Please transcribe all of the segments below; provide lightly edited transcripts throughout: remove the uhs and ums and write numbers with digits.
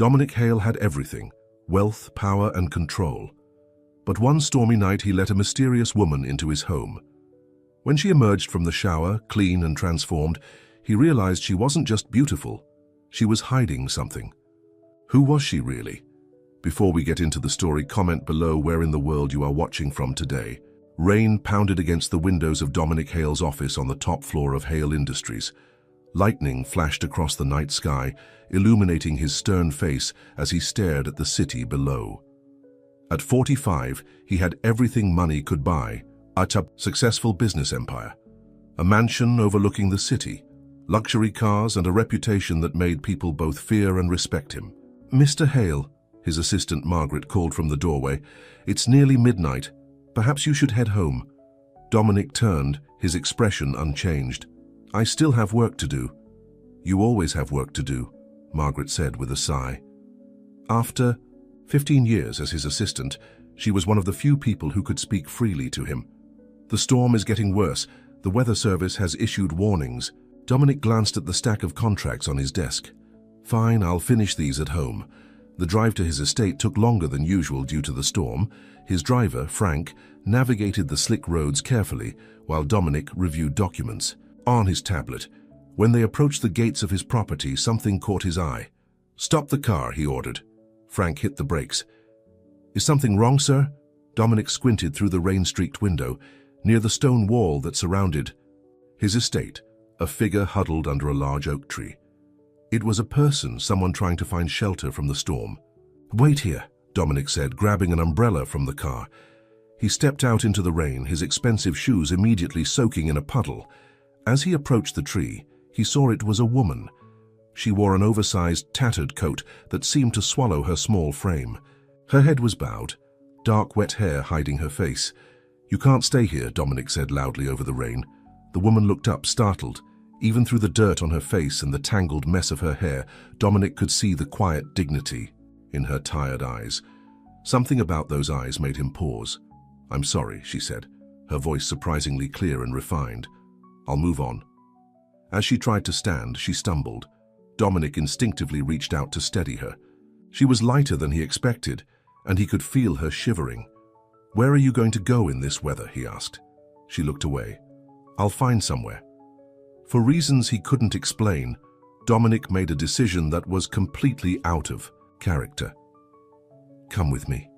Dominic Hale had everything: wealth, power, and control. But one stormy night he let a mysterious woman into his home. When she emerged from the shower, clean and transformed, he realized she wasn't just beautiful, she was hiding something. Who was she really? Before we get into the story, comment below where in the world you are watching from today. Rain pounded against the windows of Dominic Hale's office on the top floor of Hale Industries. Lightning flashed across the night sky, illuminating his stern face as he stared at the city below. At 45, he had everything money could buy: a successful business empire, a mansion overlooking the city, luxury cars, and a reputation that made people both fear and respect him. "Mr. Hale," his assistant Margaret called from the doorway, "it's nearly midnight. Perhaps you should head home." Dominic turned, his expression unchanged. "I still have work to do." "You always have work to do," Margaret said with a sigh. After 15 years as his assistant, she was one of the few people who could speak freely to him. "The storm is getting worse. The weather service has issued warnings." Dominic glanced at the stack of contracts on his desk. "Fine, I'll finish these at home." The drive to his estate took longer than usual due to the storm. His driver, Frank, navigated the slick roads carefully, while Dominic reviewed documents on his tablet. When they approached the gates of his property, something caught his eye. "Stop the car," he ordered. Frank hit the brakes. "Is something wrong, sir?" Dominic squinted through the rain-streaked window. Near the stone wall that surrounded his estate, a figure huddled under a large oak tree. It was a person, someone trying to find shelter from the storm. "Wait here," Dominic said, grabbing an umbrella from the car. He stepped out into the rain, his expensive shoes immediately soaking in a puddle. As he approached the tree, he saw it was a woman. She wore an oversized, tattered coat that seemed to swallow her small frame. Her head was bowed, dark wet hair hiding her face. "You can't stay here," Dominic said loudly over the rain. The woman looked up, startled. Even through the dirt on her face and the tangled mess of her hair, Dominic could see the quiet dignity in her tired eyes. Something about those eyes made him pause. "I'm sorry," she said, her voice surprisingly clear and refined. "I'll move on." As she tried to stand, she stumbled. Dominic instinctively reached out to steady her. She was lighter than he expected, and he could feel her shivering. "Where are you going to go in this weather?" he asked. She looked away. "I'll find somewhere." For reasons he couldn't explain, Dominic made a decision that was completely out of character. "Come with me."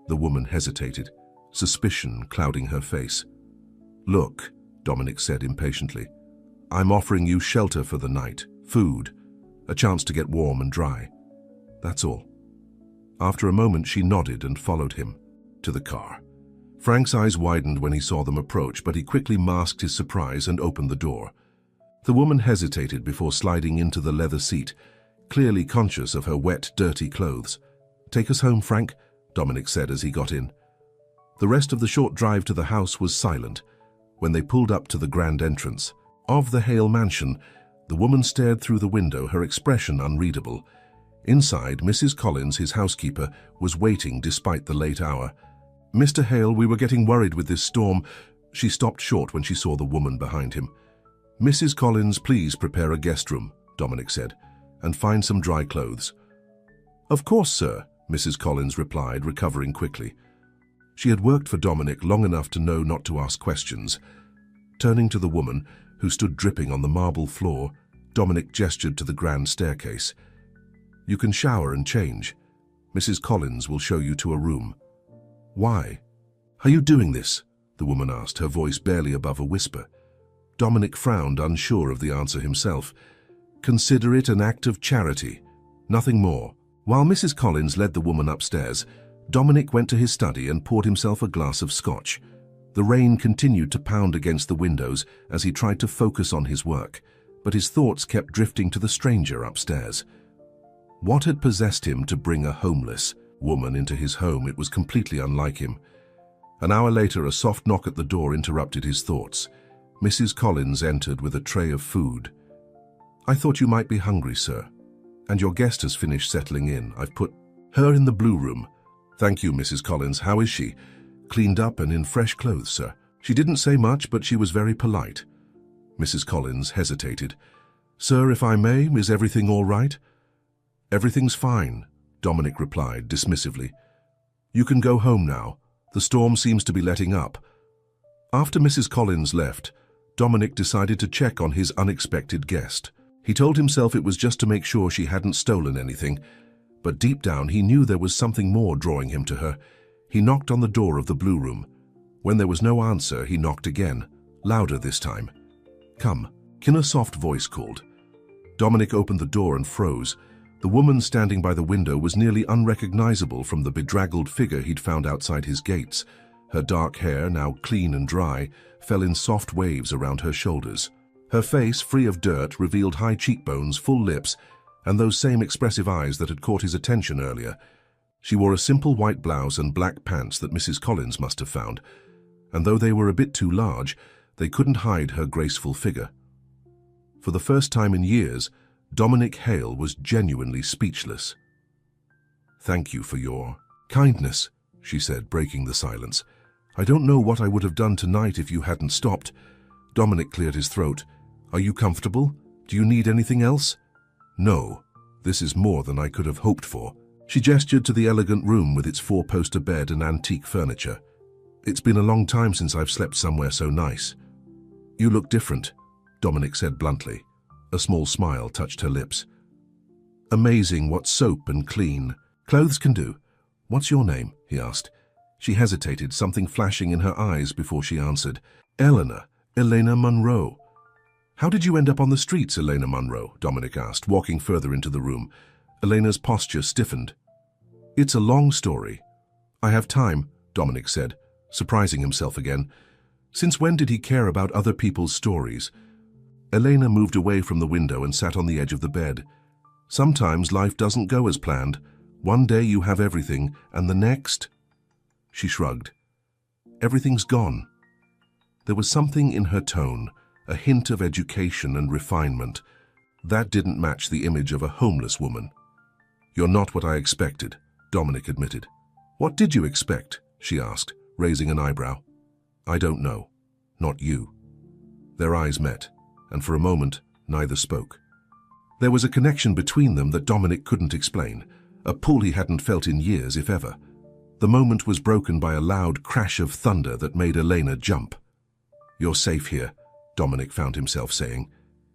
The woman hesitated, suspicion clouding her face. "Look," Dominic said impatiently, "I'm offering you shelter for the night, food, a chance to get warm and dry. That's all." After a moment, she nodded and followed him to the car. Frank's eyes widened when he saw them approach, but he quickly masked his surprise and opened the door. The woman hesitated before sliding into the leather seat, clearly conscious of her wet, dirty clothes. "Take us home, Frank," Dominic said as he got in. The rest of the short drive to the house was silent. When they pulled up to the grand entrance of the Hale mansion, the woman stared through the window, her expression unreadable. Inside, Mrs. Collins, his housekeeper, was waiting despite the late hour. "Mr. Hale, we were getting worried with this storm." She stopped short when she saw the woman behind him. "Mrs. Collins, please prepare a guest room," Dominic said, "and find some dry clothes." "Of course, sir," Mrs. Collins replied, recovering quickly. She had worked for Dominic long enough to know not to ask questions. Turning to the woman, who stood dripping on the marble floor, Dominic gestured to the grand staircase. "You can shower and change. Mrs. Collins will show you to a room." "Why? Are you doing this?" the woman asked, her voice barely above a whisper. Dominic frowned, unsure of the answer himself. "Consider it an act of charity, nothing more." While Mrs. Collins led the woman upstairs, Dominic went to his study and poured himself a glass of scotch. The rain continued to pound against the windows as he tried to focus on his work, but his thoughts kept drifting to the stranger upstairs. What had possessed him to bring a homeless woman into his home? It was completely unlike him. An hour later, a soft knock at the door interrupted his thoughts. Mrs. Collins entered with a tray of food. "I thought you might be hungry, sir. And your guest has finished settling in. I've put her in the blue room." "Thank you, Mrs. Collins. How is she?" "Cleaned up and in fresh clothes, sir. She didn't say much, but she was very polite." Mrs. Collins hesitated. "Sir, if I may, is everything all right?" "Everything's fine," Dominic replied dismissively. "You can go home now. The storm seems to be letting up." After Mrs. Collins left, Dominic decided to check on his unexpected guest. He told himself it was just to make sure she hadn't stolen anything, but deep down he knew there was something more drawing him to her. He knocked on the door of the blue room. When there was no answer, he knocked again, louder this time. "Come," a soft voice called. Dominic opened the door and froze. The woman standing by the window was nearly unrecognizable from the bedraggled figure he'd found outside his gates. Her dark hair, now clean and dry, fell in soft waves around her shoulders. Her face, free of dirt, revealed high cheekbones, full lips, and those same expressive eyes that had caught his attention earlier. She wore a simple white blouse and black pants that Mrs. Collins must have found, and though they were a bit too large, they couldn't hide her graceful figure. For the first time in years, Dominic Hale was genuinely speechless. "Thank you for your kindness," she said, breaking the silence. "I don't know what I would have done tonight if you hadn't stopped." Dominic cleared his throat. "Are you comfortable? Do you need anything else?" "No, this is more than I could have hoped for." She gestured to the elegant room with its four-poster bed and antique furniture. "It's been a long time since I've slept somewhere so nice." "You look different," Dominic said bluntly. A small smile touched her lips. "Amazing what soap and clean clothes can do. What's your name?" he asked. She hesitated, something flashing in her eyes before she answered. "Eleanor, Elena Munro." "How did you end up on the streets, Elena Munro?" Dominic asked, walking further into the room. Elena's posture stiffened. "It's a long story." "I have time," Dominic said, surprising himself again. Since when did he care about other people's stories? Elena moved away from the window and sat on the edge of the bed. "Sometimes life doesn't go as planned. One day you have everything, and the next—" She shrugged. "Everything's gone." There was something in her tone, a hint of education and refinement. That didn't match the image of a homeless woman. "You're not what I expected," Dominic admitted. "What did you expect?" she asked, raising an eyebrow. "I don't know. Not you." Their eyes met, and for a moment, neither spoke. There was a connection between them that Dominic couldn't explain, a pull he hadn't felt in years, if ever. The moment was broken by a loud crash of thunder that made Elena jump. "You're safe here," Dominic found himself saying.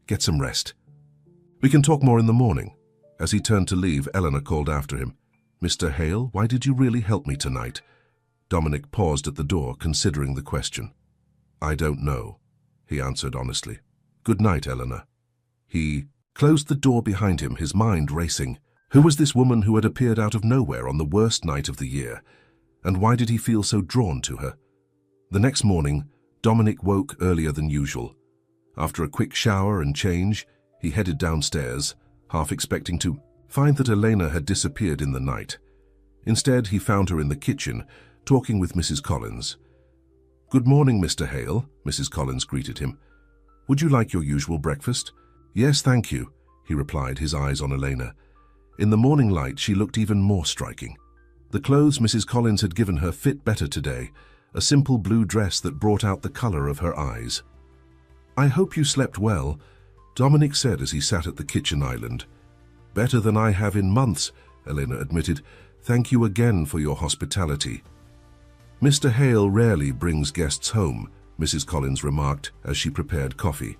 "Get some rest. We can talk more in the morning." As he turned to leave, Eleanor called after him. "Mr. Hale, why did you really help me tonight?" Dominic paused at the door, considering the question. "I don't know," he answered honestly. "Good night, Eleanor." He closed the door behind him, his mind racing. Who was this woman who had appeared out of nowhere on the worst night of the year? And why did he feel so drawn to her? The next morning, Dominic woke earlier than usual. After a quick shower and change, he headed downstairs, half expecting to find that Elena had disappeared in the night. Instead, he found her in the kitchen, talking with Mrs. Collins. "Good morning, Mr. Hale," Mrs. Collins greeted him. "Would you like your usual breakfast?" "Yes, thank you," he replied, his eyes on Elena. In the morning light, she looked even more striking. The clothes Mrs. Collins had given her fit better today, a simple blue dress that brought out the color of her eyes. "I hope you slept well," Dominic said as he sat at the kitchen island. "Better than I have in months," Elena admitted. "Thank you again for your hospitality." "Mr. Hale rarely brings guests home," Mrs. Collins remarked as she prepared coffee.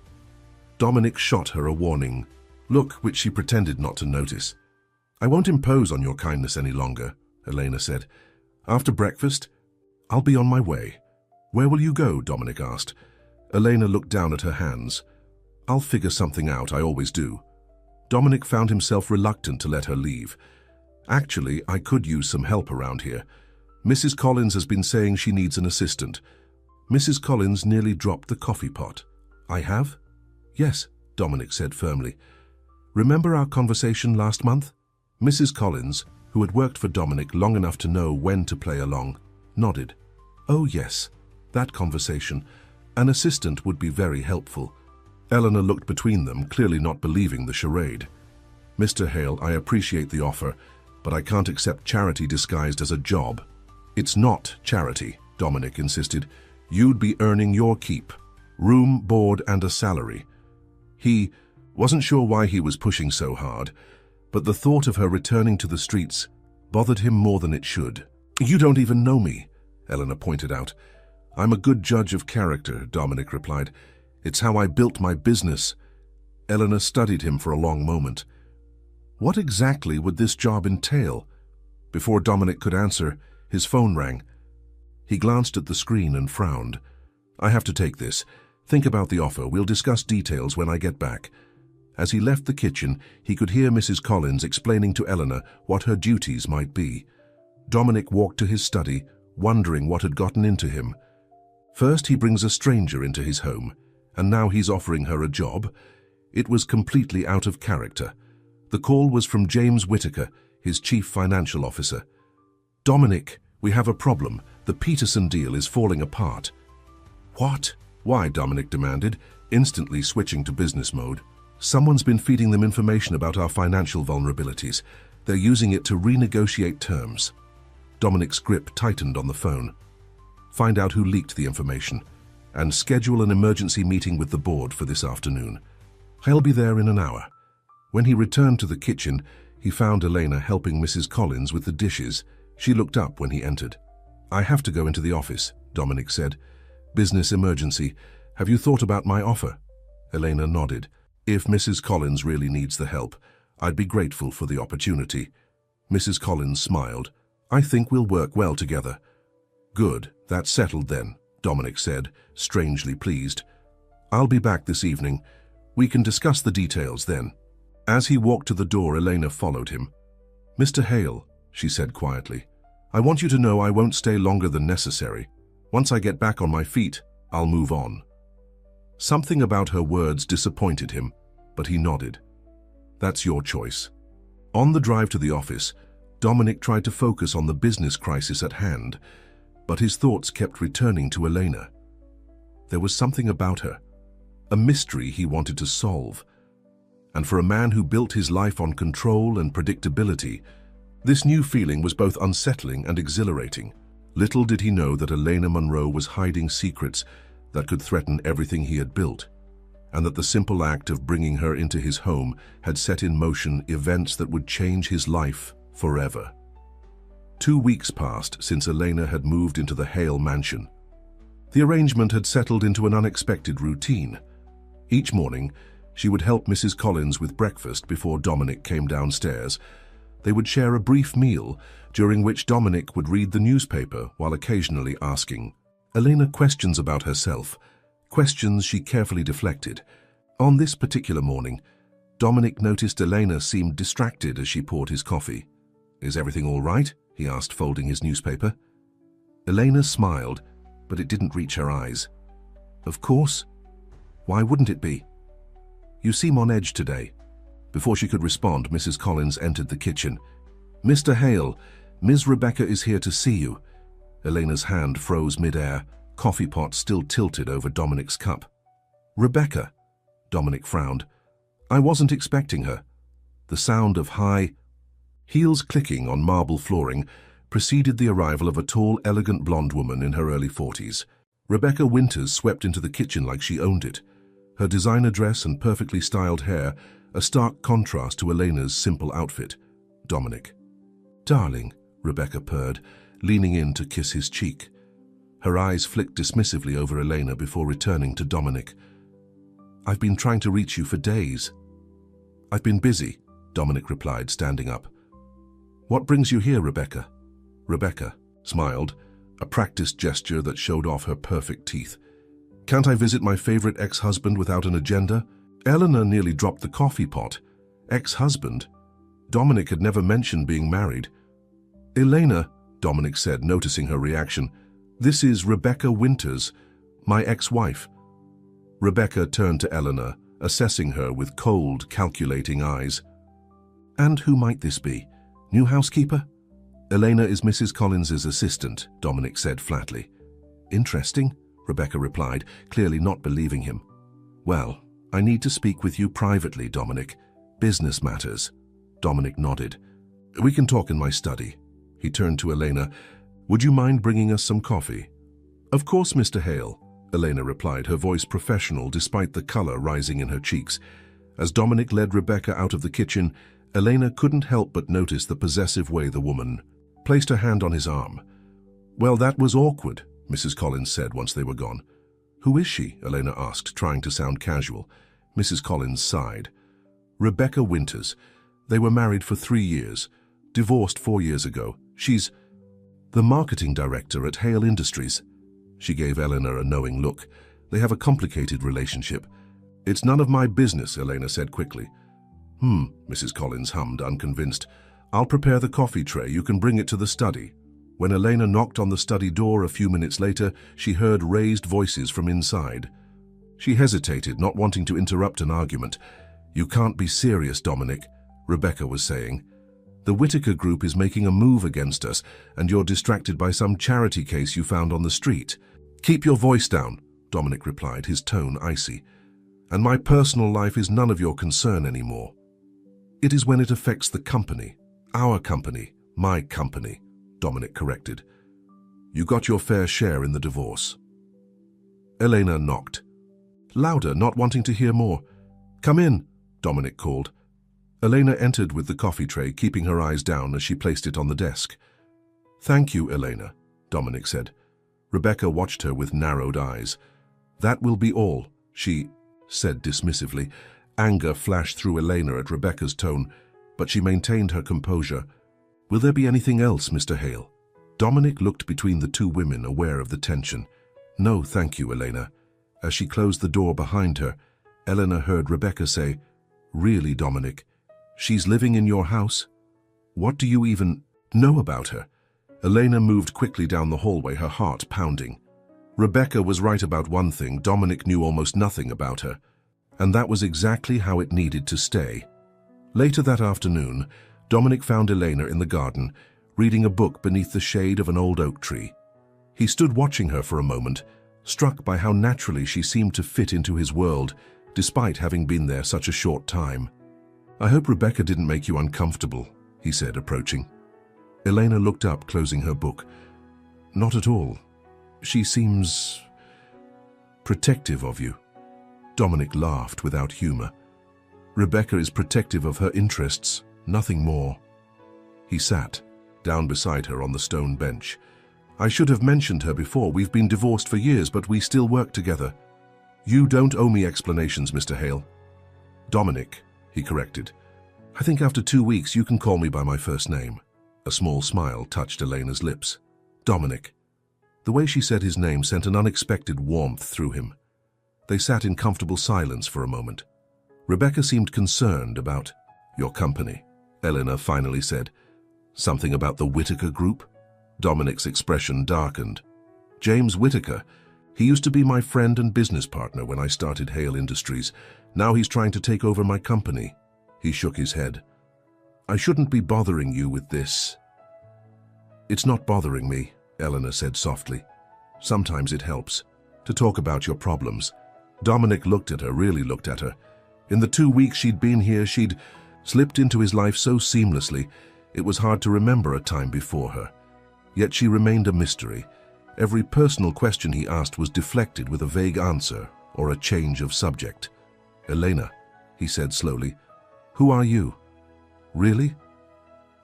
Dominic shot her a warning look, which she pretended not to notice. "I won't impose on your kindness any longer," Elena said. "After breakfast, I'll be on my way." "Where will you go?" Dominic asked. Elena looked down at her hands. "I'll figure something out, I always do." Dominic found himself reluctant to let her leave. "Actually, I could use some help around here. Mrs. Collins has been saying she needs an assistant." Mrs. Collins nearly dropped the coffee pot. "I have?" "Yes," Dominic said firmly. "Remember our conversation last month?" Mrs. Collins, who had worked for Dominic long enough to know when to play along, nodded. "Oh yes, that conversation. An assistant would be very helpful." Eleanor looked between them, clearly not believing the charade. "Mr. Hale, I appreciate the offer, but I can't accept charity disguised as a job." "It's not charity," Dominic insisted. "You'd be earning your keep, room, board, and a salary." He wasn't sure why he was pushing so hard, but the thought of her returning to the streets bothered him more than it should. "You don't even know me," Eleanor pointed out. "I'm a good judge of character," Dominic replied. "It's how I built my business." Eleanor studied him for a long moment. What exactly would this job entail? Before Dominic could answer, his phone rang. He glanced at the screen and frowned. "I have to take this. Think about the offer. We'll discuss details when I get back." As he left the kitchen, he could hear Mrs. Collins explaining to Eleanor what her duties might be. Dominic walked to his study, wondering what had gotten into him. First he brings a stranger into his home, and now he's offering her a job. It was completely out of character. The call was from James Whitaker, his chief financial officer. "Dominic, we have a problem. The Peterson deal is falling apart." "What?" "Why?" Dominic demanded, instantly switching to business mode. "Someone's been feeding them information about our financial vulnerabilities. They're using it to renegotiate terms." Dominic's grip tightened on the phone. "Find out who leaked the information, and schedule an emergency meeting with the board for this afternoon. I'll be there in an hour." When he returned to the kitchen, he found Elena helping Mrs. Collins with the dishes. She looked up when he entered. "I have to go into the office," Dominic said. "Business emergency. Have you thought about my offer?" Elena nodded. "If Mrs. Collins really needs the help, I'd be grateful for the opportunity." Mrs. Collins smiled. "I think we'll work well together." "Good, that's settled then," Dominic said, strangely pleased. "I'll be back this evening. We can discuss the details then." As he walked to the door, Elena followed him. "Mr. Hale," she said quietly, "I want you to know I won't stay longer than necessary. Once I get back on my feet, I'll move on." Something about her words disappointed him, but he nodded. "That's your choice." On the drive to the office, Dominic tried to focus on the business crisis at hand, but his thoughts kept returning to Elena. There was something about her, a mystery he wanted to solve. And for a man who built his life on control and predictability, this new feeling was both unsettling and exhilarating. Little did he know that Elena Monroe was hiding secrets that could threaten everything he had built, and that the simple act of bringing her into his home had set in motion events that would change his life forever. 2 weeks passed since Elena had moved into the Hale mansion. The arrangement had settled into an unexpected routine. Each morning, she would help Mrs. Collins with breakfast before Dominic came downstairs. They would share a brief meal, during which Dominic would read the newspaper while occasionally asking Elena questions about herself, questions she carefully deflected. On this particular morning, Dominic noticed Elena seemed distracted as she poured his coffee. "Is everything all right?" he asked, folding his newspaper. Elena smiled, but it didn't reach her eyes. "Of course. Why wouldn't it be? You seem on edge today." Before she could respond, Mrs. Collins entered the kitchen. "Mr. Hale, Ms. Rebecca is here to see you." Elena's hand froze mid-air, coffee pot still tilted over Dominic's cup. "Rebecca?" Dominic frowned. "I wasn't expecting her." The sound of high heels clicking on marble flooring preceded the arrival of a tall, elegant blonde woman in her early 40s. Rebecca Winters swept into the kitchen like she owned it. Her designer dress and perfectly styled hair, a stark contrast to Elena's simple outfit. "Dominic." "Darling," Rebecca purred, leaning in to kiss his cheek. Her eyes flicked dismissively over Elena before returning to Dominic. "I've been trying to reach you for days." "I've been busy," Dominic replied, standing up. "What brings you here, Rebecca?" Rebecca smiled, a practiced gesture that showed off her perfect teeth. "Can't I visit my favorite ex-husband without an agenda?" Eleanor nearly dropped the coffee pot. Ex-husband? Dominic had never mentioned being married. "Elena," Dominic said, noticing her reaction, "this is Rebecca Winters, my ex-wife." Rebecca turned to Eleanor, assessing her with cold, calculating eyes. "And who might this be? New housekeeper?" "Elena is Mrs. Collins's assistant," Dominic said flatly. "Interesting," Rebecca replied, clearly not believing him. "Well, I need to speak with you privately, Dominic. Business matters." Dominic nodded. "We can talk in my study." He turned to Elena. "Would you mind bringing us some coffee?" "Of course, Mr. Hale," Elena replied, her voice professional despite the color rising in her cheeks. As Dominic led Rebecca out of the kitchen, Elena couldn't help but notice the possessive way the woman placed her hand on his arm. "Well, that was awkward," Mrs. Collins said once they were gone. "Who is she?" Elena asked, trying to sound casual. Mrs. Collins sighed. "Rebecca Winters. They were married for 3 years, divorced 4 years ago. She's the marketing director at Hale Industries." She gave Elena a knowing look. "They have a complicated relationship." "It's none of my business," Elena said quickly. Mrs. Collins hummed, unconvinced. "I'll prepare the coffee tray. You can bring it to the study." When Elena knocked on the study door a few minutes later, she heard raised voices from inside. She hesitated, not wanting to interrupt an argument. "You can't be serious, Dominic," Rebecca was saying. "The Whitaker Group is making a move against us, and you're distracted by some charity case you found on the street." "Keep your voice down," Dominic replied, his tone icy. "And my personal life is none of your concern anymore." "It is when it affects the company. Our company. My company," Dominic corrected. "You got your fair share in the divorce." Elena knocked. Louder, not wanting to hear more. "Come in," Dominic called. Elena entered with the coffee tray, keeping her eyes down as she placed it on the desk. "Thank you, Elena," Dominic said. Rebecca watched her with narrowed eyes. "That will be all," she said dismissively. Anger flashed through Elena at Rebecca's tone, but she maintained her composure. "Will there be anything else, Mr. Hale?" Dominic looked between the two women, aware of the tension. "No, thank you, Elena." As she closed the door behind her, Elena heard Rebecca say, "Really, Dominic? She's living in your house? What do you even know about her?" Elena moved quickly down the hallway, her heart pounding. Rebecca was right about one thing: Dominic knew almost nothing about her. And that was exactly how it needed to stay. Later that afternoon, Dominic found Elena in the garden, reading a book beneath the shade of an old oak tree. He stood watching her for a moment, struck by how naturally she seemed to fit into his world, despite having been there such a short time. "I hope Rebecca didn't make you uncomfortable," he said, approaching. Elena looked up, closing her book. "Not at all. She seems protective of you." Dominic laughed without humor. "Rebecca is protective of her interests, nothing more." He sat down beside her on the stone bench. "I should have mentioned her before. We've been divorced for years, but we still work together." "You don't owe me explanations, Mr. Hale." "Dominic," he corrected. "I think after 2 weeks you can call me by my first name." A small smile touched Elena's lips. "Dominic." The way she said his name sent an unexpected warmth through him. They sat in comfortable silence for a moment. Rebecca seemed concerned about your company, Elena finally said. "Something about the Whitaker Group?" Dominic's expression darkened. "James Whitaker. He used to be my friend and business partner when I started Hale Industries. Now he's trying to take over my company." He shook his head. "I shouldn't be bothering you with this." "It's not bothering me," Elena said softly. "Sometimes it helps to talk about your problems." Dominic looked at her, really looked at her. In the 2 weeks she'd been here, she'd slipped into his life so seamlessly, it was hard to remember a time before her. Yet she remained a mystery. Every personal question he asked was deflected with a vague answer or a change of subject. "Elena," he said slowly, "who are you?" "Really?"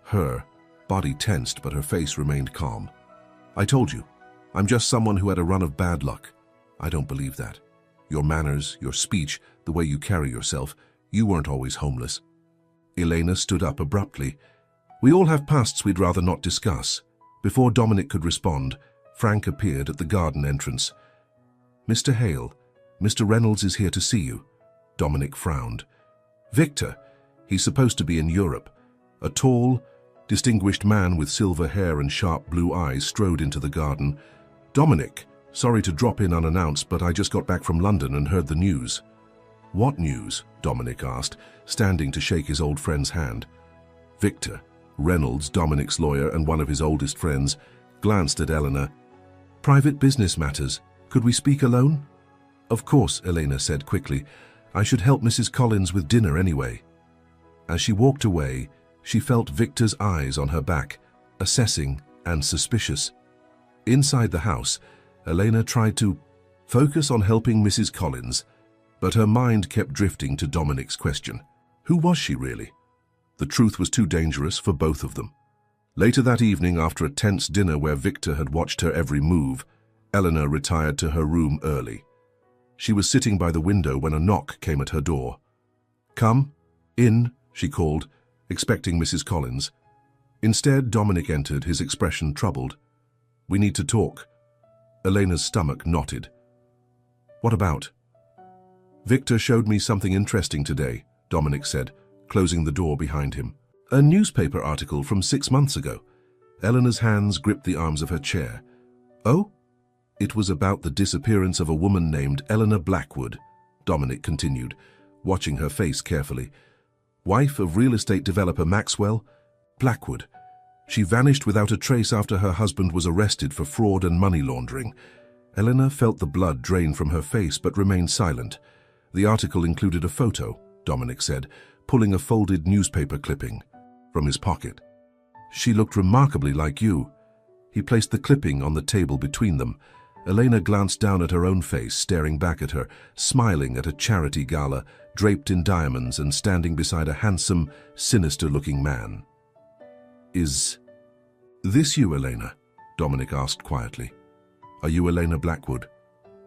Her body tensed, but her face remained calm. "I told you, I'm just someone who had a run of bad luck. I don't believe that. Your manners, your speech, the way you carry yourself, you weren't always homeless." Elena stood up abruptly. "We all have pasts we'd rather not discuss." Before Dominic could respond, Frank appeared at the garden entrance. "Mr. Hale, Mr. Reynolds is here to see you." Dominic frowned. "Victor, he's supposed to be in Europe." A tall, distinguished man with silver hair and sharp blue eyes strode into the garden. "Dominic, sorry to drop in unannounced, but I just got back from London and heard the news." "What news?" Dominic asked, standing to shake his old friend's hand. Victor, Reynolds, Dominic's lawyer and one of his oldest friends, glanced at Elena. "Private business matters. Could we speak alone?" "Of course," Elena said quickly. "I should help Mrs. Collins with dinner anyway." As she walked away, she felt Victor's eyes on her back, assessing and suspicious. Inside the house, Elena tried to focus on helping Mrs. Collins, but her mind kept drifting to Dominic's question. Who was she really? The truth was too dangerous for both of them. Later that evening, after a tense dinner where Victor had watched her every move, Eleanor retired to her room early. She was sitting by the window when a knock came at her door. "Come in," she called, expecting Mrs. Collins. Instead, Dominic entered, his expression troubled. "We need to talk." Elena's stomach knotted. "What about?" "Victor showed me something interesting today," Dominic said, closing the door behind him. "A newspaper article from 6 months ago." Eleanor's hands gripped the arms of her chair. "Oh?" "It was about the disappearance of a woman named Eleanor Blackwood," Dominic continued, watching her face carefully. "Wife of real estate developer Maxwell Blackwood. She vanished without a trace after her husband was arrested for fraud and money laundering." Eleanor felt the blood drain from her face but remained silent. "The article included a photo," Dominic said, pulling a folded newspaper clipping from his pocket. "She looked remarkably like you." He placed the clipping on the table between them. Elena glanced down at her own face, staring back at her, smiling at a charity gala, draped in diamonds and standing beside a handsome, sinister-looking man. "Is this you, Elena?" Dominic asked quietly. "Are you Elena Blackwood?"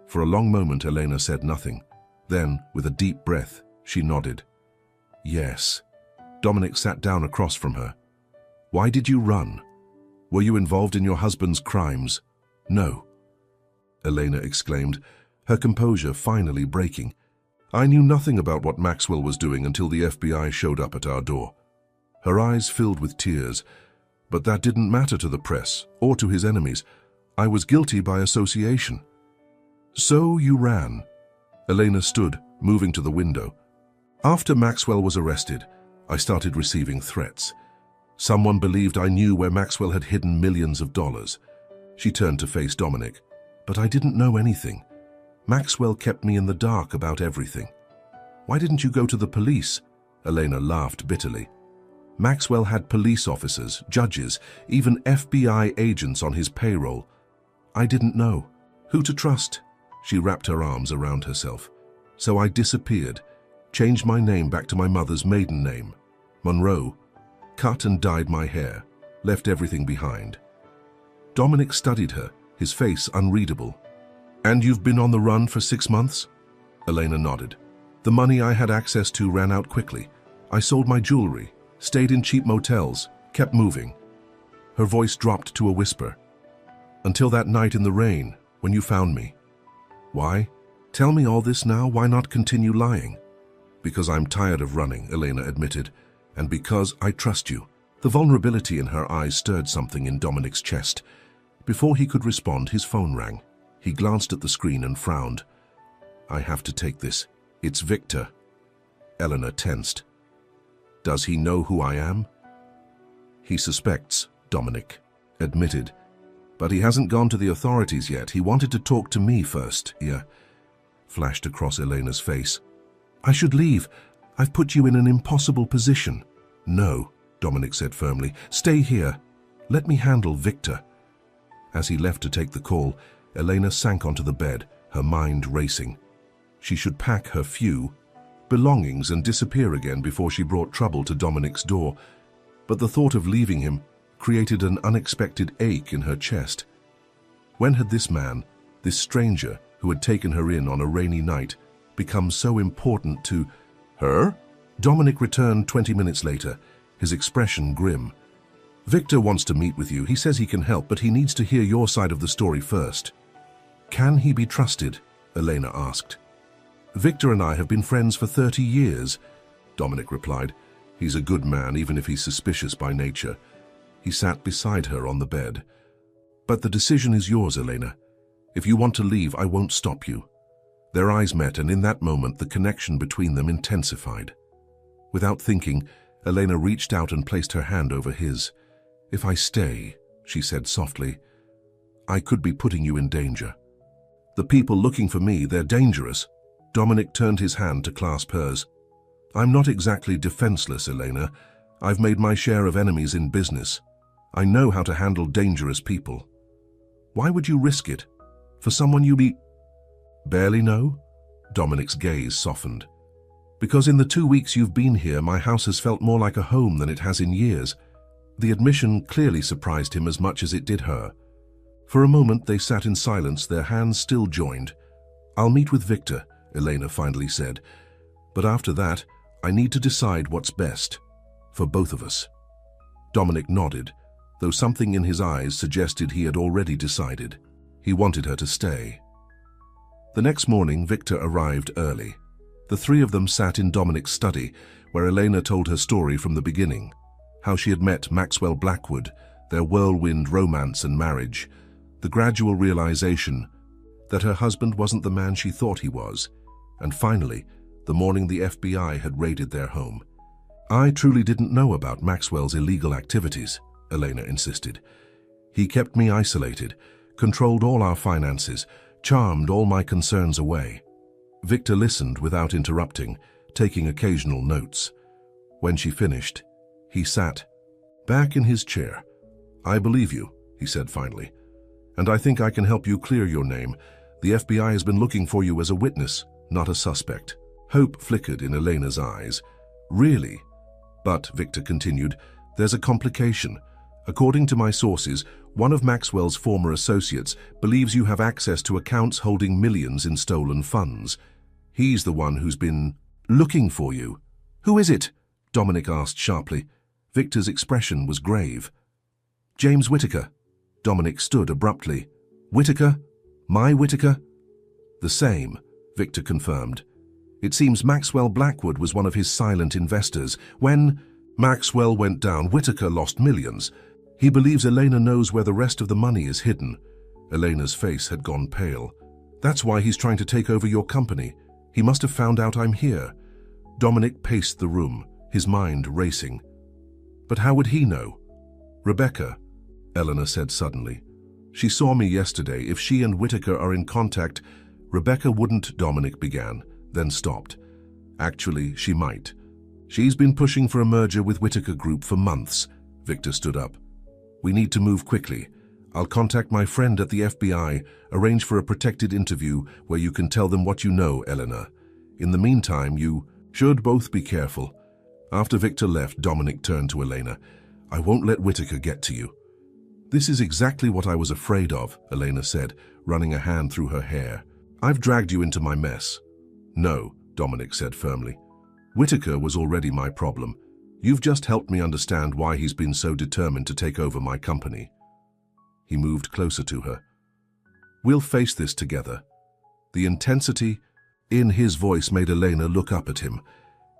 For a long moment, Elena said nothing. Then, with a deep breath, she nodded. "Yes." Dominic sat down across from her. "Why did you run? Were you involved in your husband's crimes?" "No," Elena exclaimed, her composure finally breaking. "I knew nothing about what Maxwell was doing until the FBI showed up at our door." Her eyes filled with tears. "But that didn't matter to the press or to his enemies. I was guilty by association." "So you ran." Elena stood, moving to the window. "After Maxwell was arrested, I started receiving threats. Someone believed I knew where Maxwell had hidden millions of dollars." She turned to face Dominic. "But I didn't know anything. Maxwell kept me in the dark about everything." "Why didn't you go to the police?" Elena laughed bitterly. "Maxwell had police officers, judges, even FBI agents on his payroll. I didn't know who to trust." She wrapped her arms around herself. "So I disappeared, changed my name back to my mother's maiden name, Monroe, cut and dyed my hair, left everything behind." Dominic studied her, his face unreadable. "And you've been on the run for 6 months?" Elena nodded. "The money I had access to ran out quickly. I sold my jewelry, stayed in cheap motels, kept moving." Her voice dropped to a whisper. "Until that night in the rain, when you found me." "Why? Tell me all this now. Why not continue lying?" "Because I'm tired of running," Elena admitted, "and because I trust you." The vulnerability in her eyes stirred something in Dominic's chest. Before he could respond, his phone rang. He glanced at the screen and frowned. "I have to take this. It's Victor." Eleanor tensed. "Does he know who I am?" "He suspects," Dominic admitted. "But he hasn't gone to the authorities yet. He wanted to talk to me first." Flashed across Elena's face. "I should leave. I've put you in an impossible position." "No," Dominic said firmly. "Stay here. Let me handle Victor." As he left to take the call, Elena sank onto the bed, her mind racing. She should pack her few belongings and disappear again before she brought trouble to Dominic's door. But the thought of leaving him created an unexpected ache in her chest. When had this man, this stranger who had taken her in on a rainy night, become so important to her? Dominic returned 20 minutes later, his expression grim. "Victor wants to meet with you. He says he can help, but he needs to hear your side of the story first." "Can he be trusted?" Elena asked. "Victor and I have been friends for 30 years, Dominic replied. "He's a good man, even if he's suspicious by nature." He sat beside her on the bed. "But the decision is yours, Elena. If you want to leave, I won't stop you." Their eyes met, and in that moment, the connection between them intensified. Without thinking, Elena reached out and placed her hand over his. "If I stay," she said softly, "I could be putting you in danger." "The people looking for me, they're dangerous." Dominic turned his hand to clasp hers. "I'm not exactly defenseless, Elena. I've made my share of enemies in business. I know how to handle dangerous people." "Why would you risk it? For someone you barely know?" Dominic's gaze softened. Because in the 2 weeks you've been here, my house has felt more like a home than it has in years. The admission clearly surprised him as much as it did her. For a moment they sat in silence, their hands still joined. "I'll meet with Victor," Elena finally said. "But after that, I need to decide what's best. For both of us." Dominic nodded, though something in his eyes suggested he had already decided. He wanted her to stay. The next morning, Victor arrived early. The three of them sat in Dominic's study, where Elena told her story from the beginning. How she had met Maxwell Blackwood, their whirlwind romance and marriage, the gradual realization that her husband wasn't the man she thought he was, and finally, the morning the FBI had raided their home. "I truly didn't know about Maxwell's illegal activities," Elena insisted. "He kept me isolated, controlled all our finances, charmed all my concerns away." Victor listened without interrupting, taking occasional notes. When she finished, he sat back in his chair. "I believe you," he said finally, "and I think I can help you clear your name. The FBI has been looking for you as a witness, not a suspect." Hope flickered in Elena's eyes. "Really?" "But," Victor continued, "there's a complication. According to my sources, one of Maxwell's former associates believes you have access to accounts holding millions in stolen funds. He's the one who's been looking for you." "Who is it?" Dominic asked sharply. Victor's expression was grave. "James Whittaker." Dominic stood abruptly. "Whittaker? My Whittaker?" "The same," Victor confirmed. "It seems Maxwell Blackwood was one of his silent investors. When Maxwell went down, Whittaker lost millions. He believes Elena knows where the rest of the money is hidden." Elena's face had gone pale. "That's why he's trying to take over your company. He must have found out I'm here." Dominic paced the room, his mind racing. "But how would he know?" "Rebecca," Elena said suddenly. "She saw me yesterday. If she and Whittaker are in contact..." "Rebecca wouldn't," Dominic began, then stopped. "Actually, she might. She's been pushing for a merger with Whittaker Group for months." Victor stood up. "We need to move quickly. I'll contact my friend at the FBI, arrange for a protected interview where you can tell them what you know, Elena. In the meantime, you should both be careful." After Victor left, Dominic turned to Elena. "I won't let Whittaker get to you." "This is exactly what I was afraid of," Elena said, running a hand through her hair. "I've dragged you into my mess." "No," Dominic said firmly. "Whittaker was already my problem. You've just helped me understand why he's been so determined to take over my company." He moved closer to her. "We'll face this together." The intensity in his voice made Elena look up at him.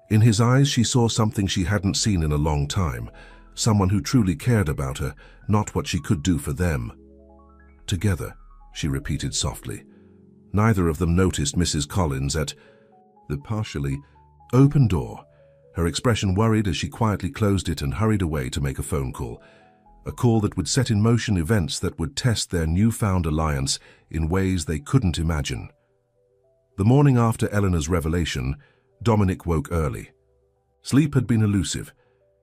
In his eyes she saw something she hadn't seen in a long time, someone who truly cared about her, not what she could do for them. "Together," she repeated softly. Neither of them noticed Mrs. Collins at the partially open door, her expression worried as she quietly closed it and hurried away to make a phone call. A call that would set in motion events that would test their newfound alliance in ways they couldn't imagine. The morning after Eleanor's revelation, Dominic woke early. Sleep had been elusive,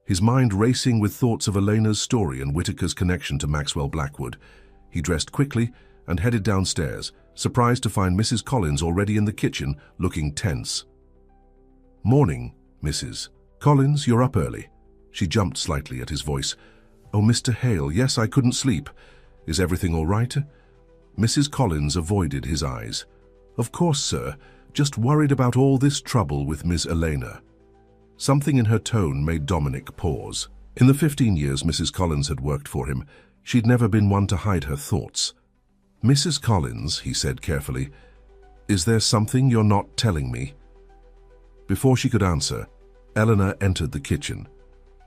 his mind racing with thoughts of Elena's story and Whittaker's connection to Maxwell Blackwood. He dressed quickly and headed downstairs, surprised to find Mrs. Collins already in the kitchen, looking tense. "Morning, Mrs. Collins, you're up early." She jumped slightly at his voice. "Oh, Mr. Hale, yes, I couldn't sleep. Is everything all right?" Mrs. Collins avoided his eyes. "Of course, sir. Just worried about all this trouble with Miss Elena." Something in her tone made Dominic pause. In the 15 years Mrs. Collins had worked for him, she'd never been one to hide her thoughts. "Mrs. Collins," he said carefully, "is there something you're not telling me?" Before she could answer, Eleanor entered the kitchen.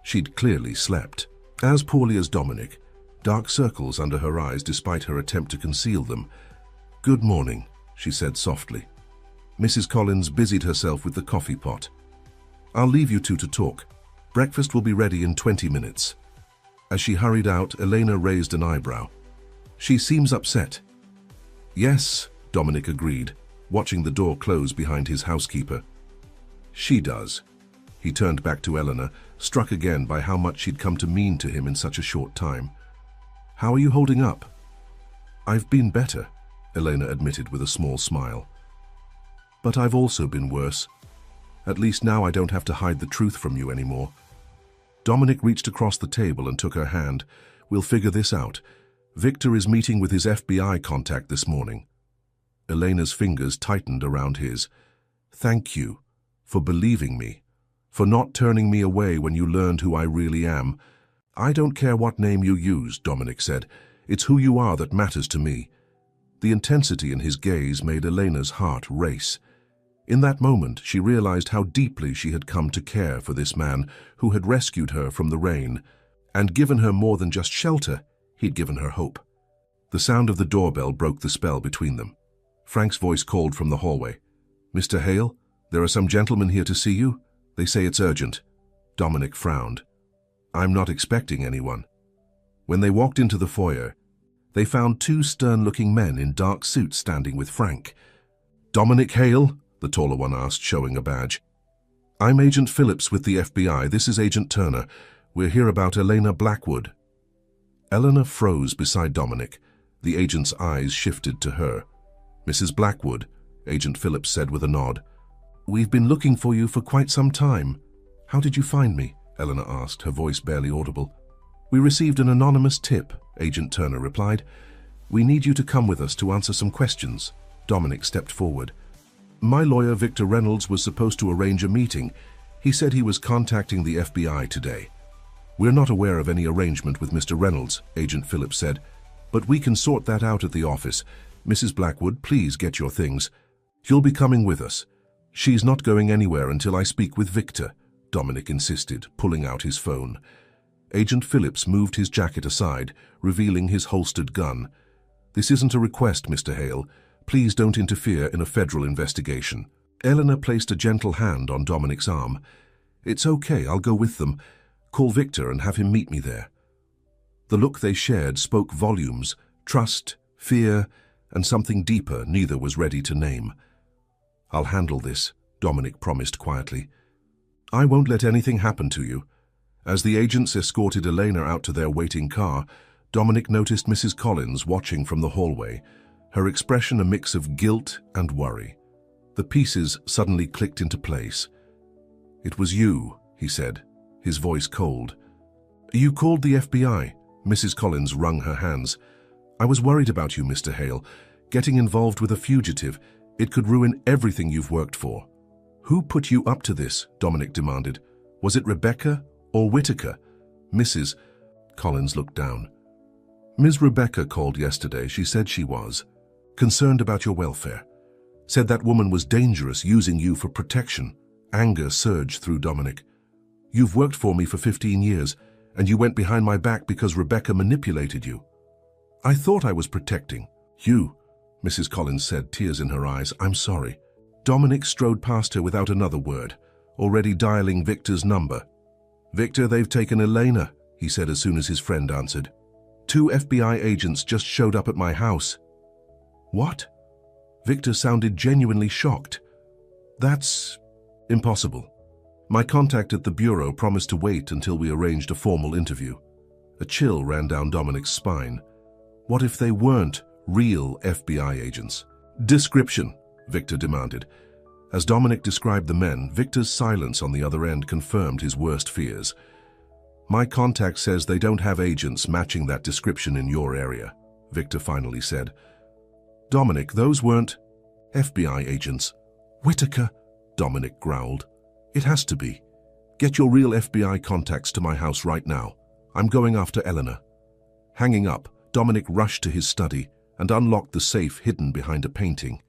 She'd clearly slept. As poorly as Dominic, dark circles under her eyes despite her attempt to conceal them. "Good morning," she said softly. Mrs. Collins busied herself with the coffee pot. "I'll leave you two to talk. Breakfast will be ready in 20 minutes. As she hurried out, Elena raised an eyebrow. "She seems upset." "Yes," Dominic agreed, watching the door close behind his housekeeper. "She does." He turned back to Eleanor, struck again by how much she'd come to mean to him in such a short time. "How are you holding up?" "I've been better," Elena admitted with a small smile. "But I've also been worse." At least now I don't have to hide the truth from you anymore. Dominic reached across the table and took her hand. We'll figure this out. Victor is meeting with his FBI contact this morning. Elena's fingers tightened around his. Thank you for believing me, for not turning me away when you learned who I really am. I don't care what name you use, Dominic said. It's who you are that matters to me. The intensity in his gaze made Elena's heart race. In that moment, she realized how deeply she had come to care for this man who had rescued her from the rain and given her more than just shelter. He'd given her hope. The sound of the doorbell broke the spell between them. Frank's voice called from the hallway. Mr. Hale, there are some gentlemen here to see you. They say it's urgent. Dominic frowned. I'm not expecting anyone. When they walked into the foyer, they found two stern-looking men in dark suits standing with Frank. Dominic Hale? The taller one asked, showing a badge. I'm Agent Phillips with the FBI. This is Agent Turner. We're here about Elena Blackwood. Eleanor froze beside Dominic. The agent's eyes shifted to her. Mrs. Blackwood, Agent Phillips said with a nod. We've been looking for you for quite some time. How did you find me? Eleanor asked, her voice barely audible. We received an anonymous tip, Agent Turner replied. We need you to come with us to answer some questions. Dominic stepped forward. My lawyer, Victor Reynolds, was supposed to arrange a meeting. He said he was contacting the FBI today. We're not aware of any arrangement with Mr. Reynolds, Agent Phillips said, but we can sort that out at the office. Mrs. Blackwood, please get your things. You'll be coming with us. She's not going anywhere until I speak with Victor, Dominic insisted, pulling out his phone. Agent Phillips moved his jacket aside, revealing his holstered gun. This isn't a request, Mr. Hale. Please don't interfere in a federal investigation. Eleanor placed a gentle hand on Dominic's arm. It's okay, I'll go with them. Call Victor and have him meet me there. The look they shared spoke volumes, trust, fear, and something deeper neither was ready to name. I'll handle this, Dominic promised quietly. I won't let anything happen to you. As the agents escorted Elena out to their waiting car, Dominic noticed Mrs. Collins watching from the hallway, her expression a mix of guilt and worry. The pieces suddenly clicked into place. It was you, he said, his voice cold. You called the FBI? Mrs. Collins wrung her hands. I was worried about you, Mr. Hale. Getting involved with a fugitive, it could ruin everything you've worked for. Who put you up to this? Dominic demanded. Was it Rebecca or Whitaker? Mrs. Collins looked down. Ms. Rebecca called yesterday. She said she was concerned about your welfare. Said that woman was dangerous, using you for protection. Anger surged through Dominic. You've worked for me for 15 years, and you went behind my back because Rebecca manipulated you. I thought I was protecting you, Mrs. Collins said, tears in her eyes. I'm sorry. Dominic strode past her without another word, already dialing Victor's number. Victor, they've taken Elena, he said as soon as his friend answered. 2 FBI agents just showed up at my house. What? Victor sounded genuinely shocked. That's impossible. My contact at the bureau promised to wait until we arranged a formal interview. A chill ran down Dominic's spine. What if they weren't real FBI agents? Description, Victor demanded. As Dominic described the men, Victor's silence on the other end confirmed his worst fears. My contact says they don't have agents matching that description in your area, Victor finally said. Dominic, those weren't FBI agents. Whitaker, Dominic growled. It has to be. Get your real FBI contacts to my house right now. I'm going after Eleanor. Hanging up, Dominic rushed to his study and unlocked the safe hidden behind a painting.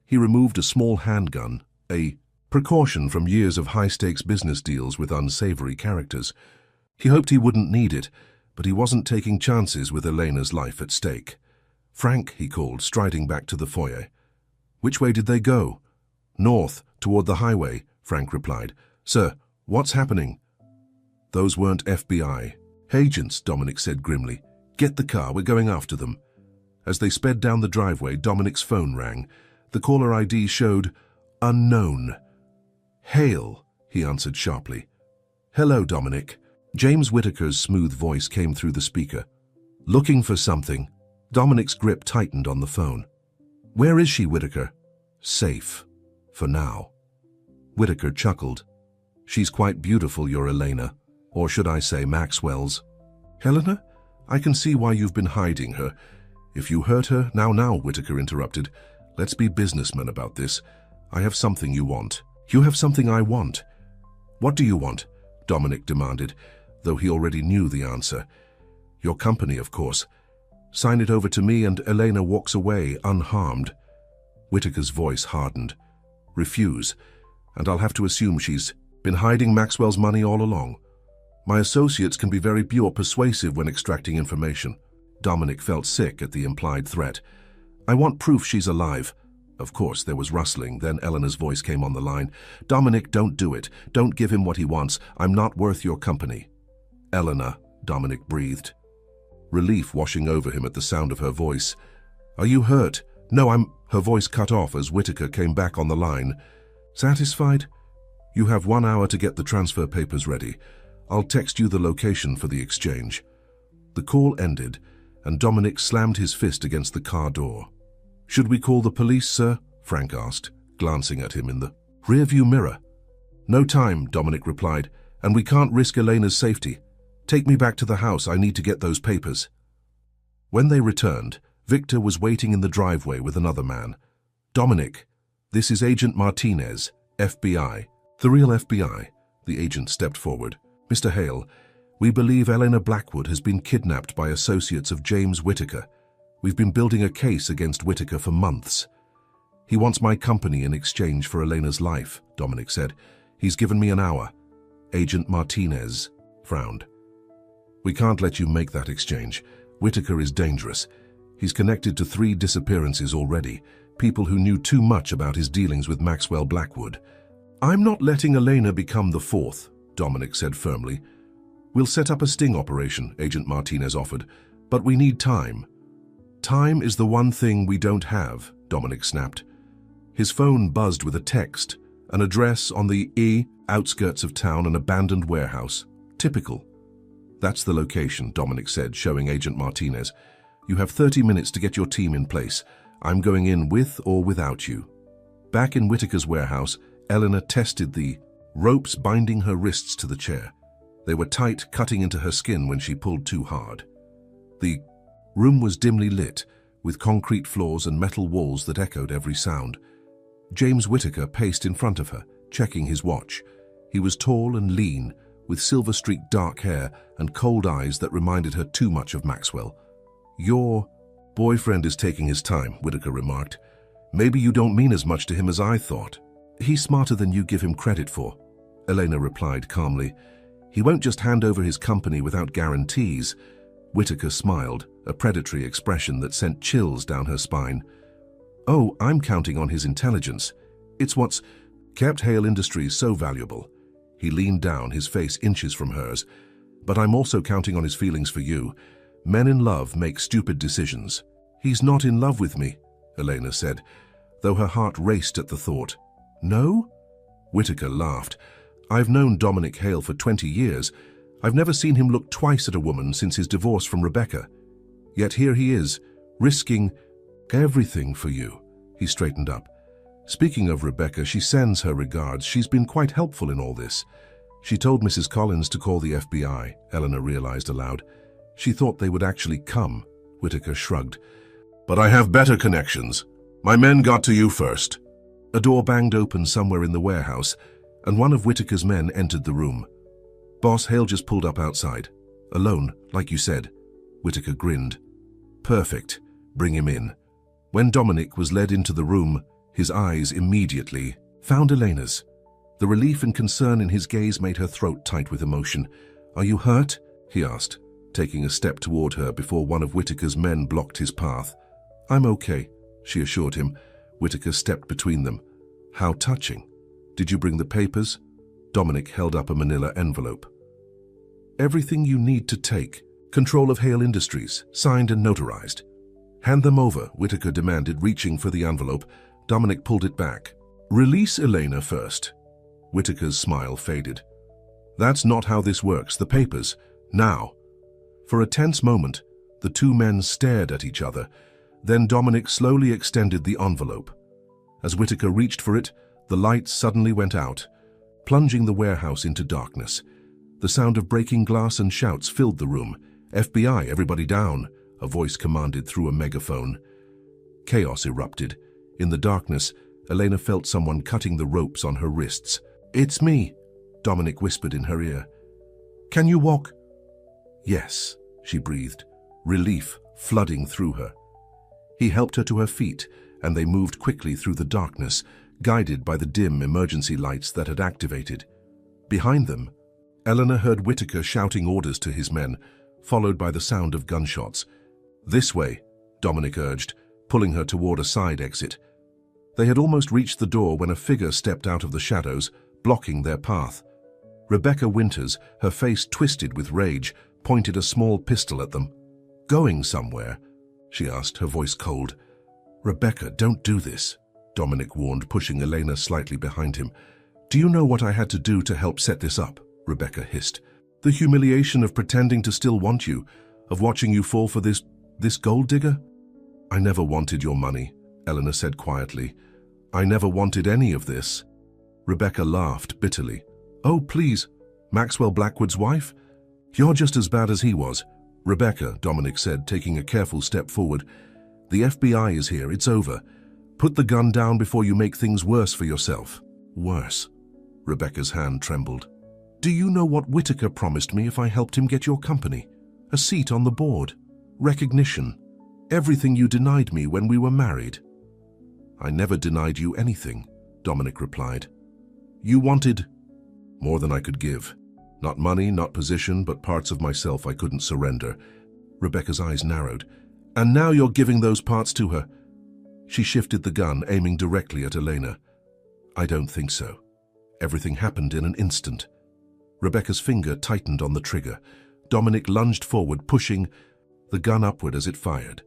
He removed a small handgun, a precaution from years of high-stakes business deals with unsavory characters. He hoped he wouldn't need it, but he wasn't taking chances with Elena's life at stake. Frank, he called, striding back to the foyer. Which way did they go? North, toward the highway, Frank replied. Sir, what's happening? Those weren't FBI agents, Dominic said grimly. Get the car, we're going after them. As they sped down the driveway, Dominic's phone rang. The caller ID showed unknown. Hale, he answered sharply. Hello, Dominic. James Whitaker's smooth voice came through the speaker. Looking for something. Dominic's grip tightened on the phone. Where is she, Whitaker? Safe. For now. Whitaker chuckled. She's quite beautiful, your Elena. Or should I say Maxwell's. Helena? I can see why you've been hiding her. If you hurt her, now, Whitaker interrupted. Let's be businessmen about this. I have something you want. You have something I want. What do you want? Dominic demanded, though he already knew the answer. Your company, of course. Sign it over to me and Elena walks away unharmed. Whitaker's voice hardened. Refuse, and I'll have to assume she's been hiding Maxwell's money all along. My associates can be very persuasive when extracting information. Dominic felt sick at the implied threat. I want proof she's alive. Of course, there was rustling. Then Eleanor's voice came on the line. Dominic, don't do it. Don't give him what he wants. I'm not worth your company. Eleanor, Dominic breathed. Relief washing over him at the sound of her voice. Are you hurt? No, Her voice cut off as Whitaker came back on the line. Satisfied? You have 1 hour to get the transfer papers ready. I'll text you the location for the exchange. The call ended, and Dominic slammed his fist against the car door. Should we call the police, sir? Frank asked, glancing at him in the rearview mirror. No time, Dominic replied, and we can't risk Elena's safety. Take me back to the house. I need to get those papers. When they returned, Victor was waiting in the driveway with another man. Dominic, this is Agent Martinez, FBI. The real FBI. The agent stepped forward. Mr. Hale, we believe Elena Blackwood has been kidnapped by associates of James Whitaker. We've been building a case against Whitaker for months. He wants my company in exchange for Elena's life, Dominic said. He's given me an hour. Agent Martinez frowned. We can't let you make that exchange. Whitaker is dangerous. He's connected to 3 disappearances already, people who knew too much about his dealings with Maxwell Blackwood. I'm not letting Elena become the 4th, Dominic said firmly. We'll set up a sting operation, Agent Martinez offered, but we need time. Time is the one thing we don't have, Dominic snapped. His phone buzzed with a text, an address on the outskirts of town, an abandoned warehouse. Typical. That's the location, Dominic said, showing Agent Martinez. You have 30 minutes to get your team in place. I'm going in with or without you. Back in Whitaker's warehouse, Eleanor tested the ropes binding her wrists to the chair. They were tight, cutting into her skin when she pulled too hard. The room was dimly lit, with concrete floors and metal walls that echoed every sound. James Whitaker paced in front of her, checking his watch. He was tall and lean, with silver-streaked dark hair and cold eyes that reminded her too much of Maxwell. Your boyfriend is taking his time, Whitaker remarked. Maybe you don't mean as much to him as I thought. He's smarter than you give him credit for, Elena replied calmly. He won't just hand over his company without guarantees. Whitaker smiled, a predatory expression that sent chills down her spine. Oh, I'm counting on his intelligence. It's what's kept Hale Industries so valuable. He leaned down, his face inches from hers. But I'm also counting on his feelings for you. Men in love make stupid decisions. He's not in love with me, Elena said, though her heart raced at the thought. No? Whitaker laughed. I've known Dominic Hale for 20 years. I've never seen him look twice at a woman since his divorce from Rebecca. Yet here he is, risking everything for you. He straightened up. Speaking of Rebecca, she sends her regards. She's been quite helpful in all this. She told Mrs. Collins to call the FBI, Eleanor realized aloud. She thought they would actually come. Whitaker shrugged. But I have better connections. My men got to you first. A door banged open somewhere in the warehouse, and one of Whitaker's men entered the room. Boss, Hale just pulled up outside. Alone, like you said. Whitaker grinned. Perfect. Bring him in. When Dominic was led into the room, his eyes immediately found Elena's. The relief and concern in his gaze made her throat tight with emotion. Are you hurt? He asked, taking a step toward her before one of Whitaker's men blocked his path. I'm okay, she assured him. Whitaker stepped between them. How touching. Did you bring the papers? Dominic held up a manila envelope. Everything you need to take. Control of Hale Industries, signed and notarized. Hand them over, Whitaker demanded, reaching for the envelope. Dominic pulled it back. Release Elena first. Whitaker's smile faded. That's not how this works. The papers. Now. For a tense moment, the two men stared at each other. Then Dominic slowly extended the envelope. As Whitaker reached for it, The lights suddenly went out, plunging the warehouse into darkness. The sound of breaking glass and shouts filled the room. "FBI, everybody down," a voice commanded through a megaphone. Chaos erupted. In the darkness, Elena felt someone cutting the ropes on her wrists. "It's me," Dominic whispered in her ear. "Can you walk?" "Yes," she breathed, relief flooding through her. He helped her to her feet, and they moved quickly through the darkness, guided by the dim emergency lights that had activated. Behind them, Eleanor heard Whitaker shouting orders to his men, followed by the sound of gunshots. "This way," Dominic urged, pulling her toward a side exit. They had almost reached the door when a figure stepped out of the shadows, blocking their path. Rebecca Winters, her face twisted with rage, pointed a small pistol at them. "Going somewhere?" she asked, her voice cold. "Rebecca, don't do this," Dominic warned, pushing Elena slightly behind him. "Do you know what I had to do to help set this up?" Rebecca hissed. "The humiliation of pretending to still want you, of watching you fall for this gold digger?" "I never wanted your money," Eleanor said quietly. "I never wanted any of this." Rebecca laughed bitterly. "Oh, please, Maxwell Blackwood's wife? You're just as bad as he was." "Rebecca," Dominic said, taking a careful step forward, "the FBI is here. It's over. Put the gun down before you make things worse for yourself." "Worse?" Rebecca's hand trembled. "Do you know what Whitaker promised me if I helped him get your company? A seat on the board, recognition, everything you denied me when we were married." "I never denied you anything," Dominic replied. "You wanted more than I could give. Not money, not position, but parts of myself I couldn't surrender." Rebecca's eyes narrowed. "And now you're giving those parts to her?" She shifted the gun, aiming directly at Elena. "I don't think so. Everything happened in an instant." Rebecca's finger tightened on the trigger. Dominic lunged forward, pushing the gun upward as it fired.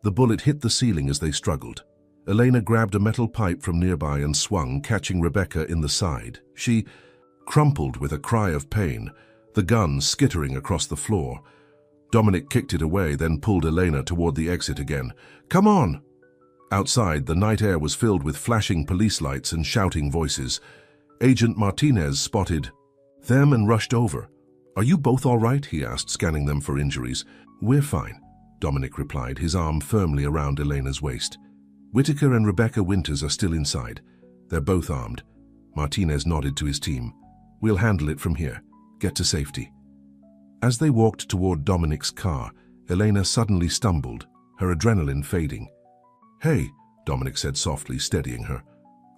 The bullet hit the ceiling as they struggled. Elena grabbed a metal pipe from nearby and swung, catching Rebecca in the side. She crumpled with a cry of pain, the gun skittering across the floor. Dominic kicked it away, then pulled Elena toward the exit again. "Come on!" Outside, the night air was filled with flashing police lights and shouting voices. Agent Martinez spotted them and rushed over. "Are you both all right?" he asked, scanning them for injuries. "We're fine," Dominic replied, his arm firmly around Elena's waist. "Whitaker and Rebecca Winters are still inside. They're both armed." Martinez nodded to his team. "We'll handle it from here. Get to safety." As they walked toward Dominic's car, Elena suddenly stumbled, her adrenaline fading. "Hey," Dominic said softly, steadying her.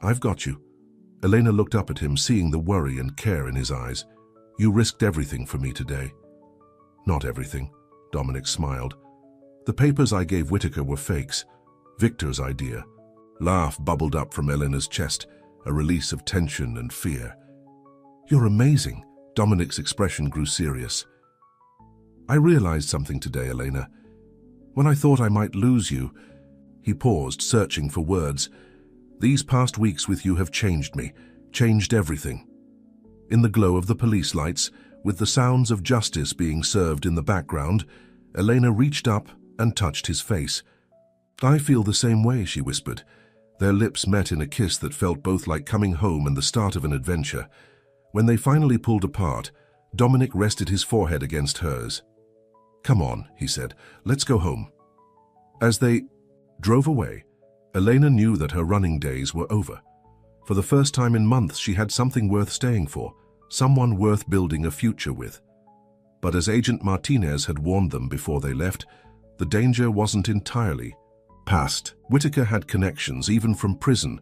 "I've got you." Elena looked up at him, seeing the worry and care in his eyes. "You risked everything for me today." "Not everything," Dominic smiled. "The papers I gave Whitaker were fakes. Victor's idea." Laugh bubbled up from Elena's chest, a release of tension and fear. "You're amazing." Dominic's expression grew serious. "I realized something today, Elena. When I thought I might lose you..." He paused, searching for words. "These past weeks with you have changed me, changed everything." In the glow of the police lights, with the sounds of justice being served in the background, Elena reached up and touched his face. "I feel the same way," she whispered. Their lips met in a kiss that felt both like coming home and the start of an adventure. When they finally pulled apart, Dominic rested his forehead against hers. "Come on," he said, "let's go home." As they drove away, Elena knew that her running days were over. For the first time in months, she had something worth staying for, someone worth building a future with. But as Agent Martinez had warned them before they left, the danger wasn't entirely past. Whitaker had connections, even from prison,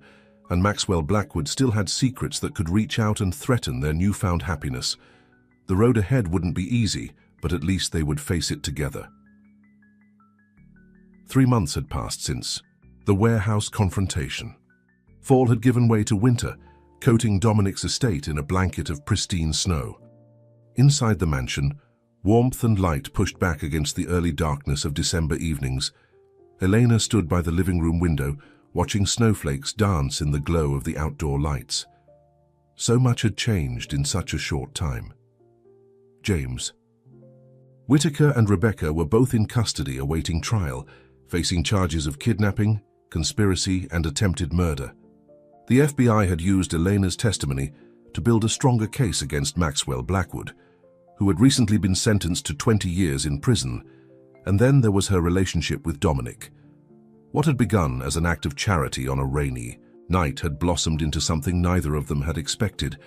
and Maxwell Blackwood still had secrets that could reach out and threaten their newfound happiness. The road ahead wouldn't be easy, but at least they would face it together. 3 months had passed since the warehouse confrontation. Fall had given way to winter, coating Dominic's estate in a blanket of pristine snow. Inside the mansion, warmth and light pushed back against the early darkness of December evenings. Elena stood by the living room window, watching snowflakes dance in the glow of the outdoor lights. So much had changed in such a short time. James. Whitaker and Rebecca were both in custody awaiting trial, facing charges of kidnapping, conspiracy, and attempted murder. The FBI had used Elena's testimony to build a stronger case against Maxwell Blackwood, who had recently been sentenced to 20 years in prison, and then there was her relationship with Dominic. What had begun as an act of charity on a rainy night had blossomed into something neither of them had expected,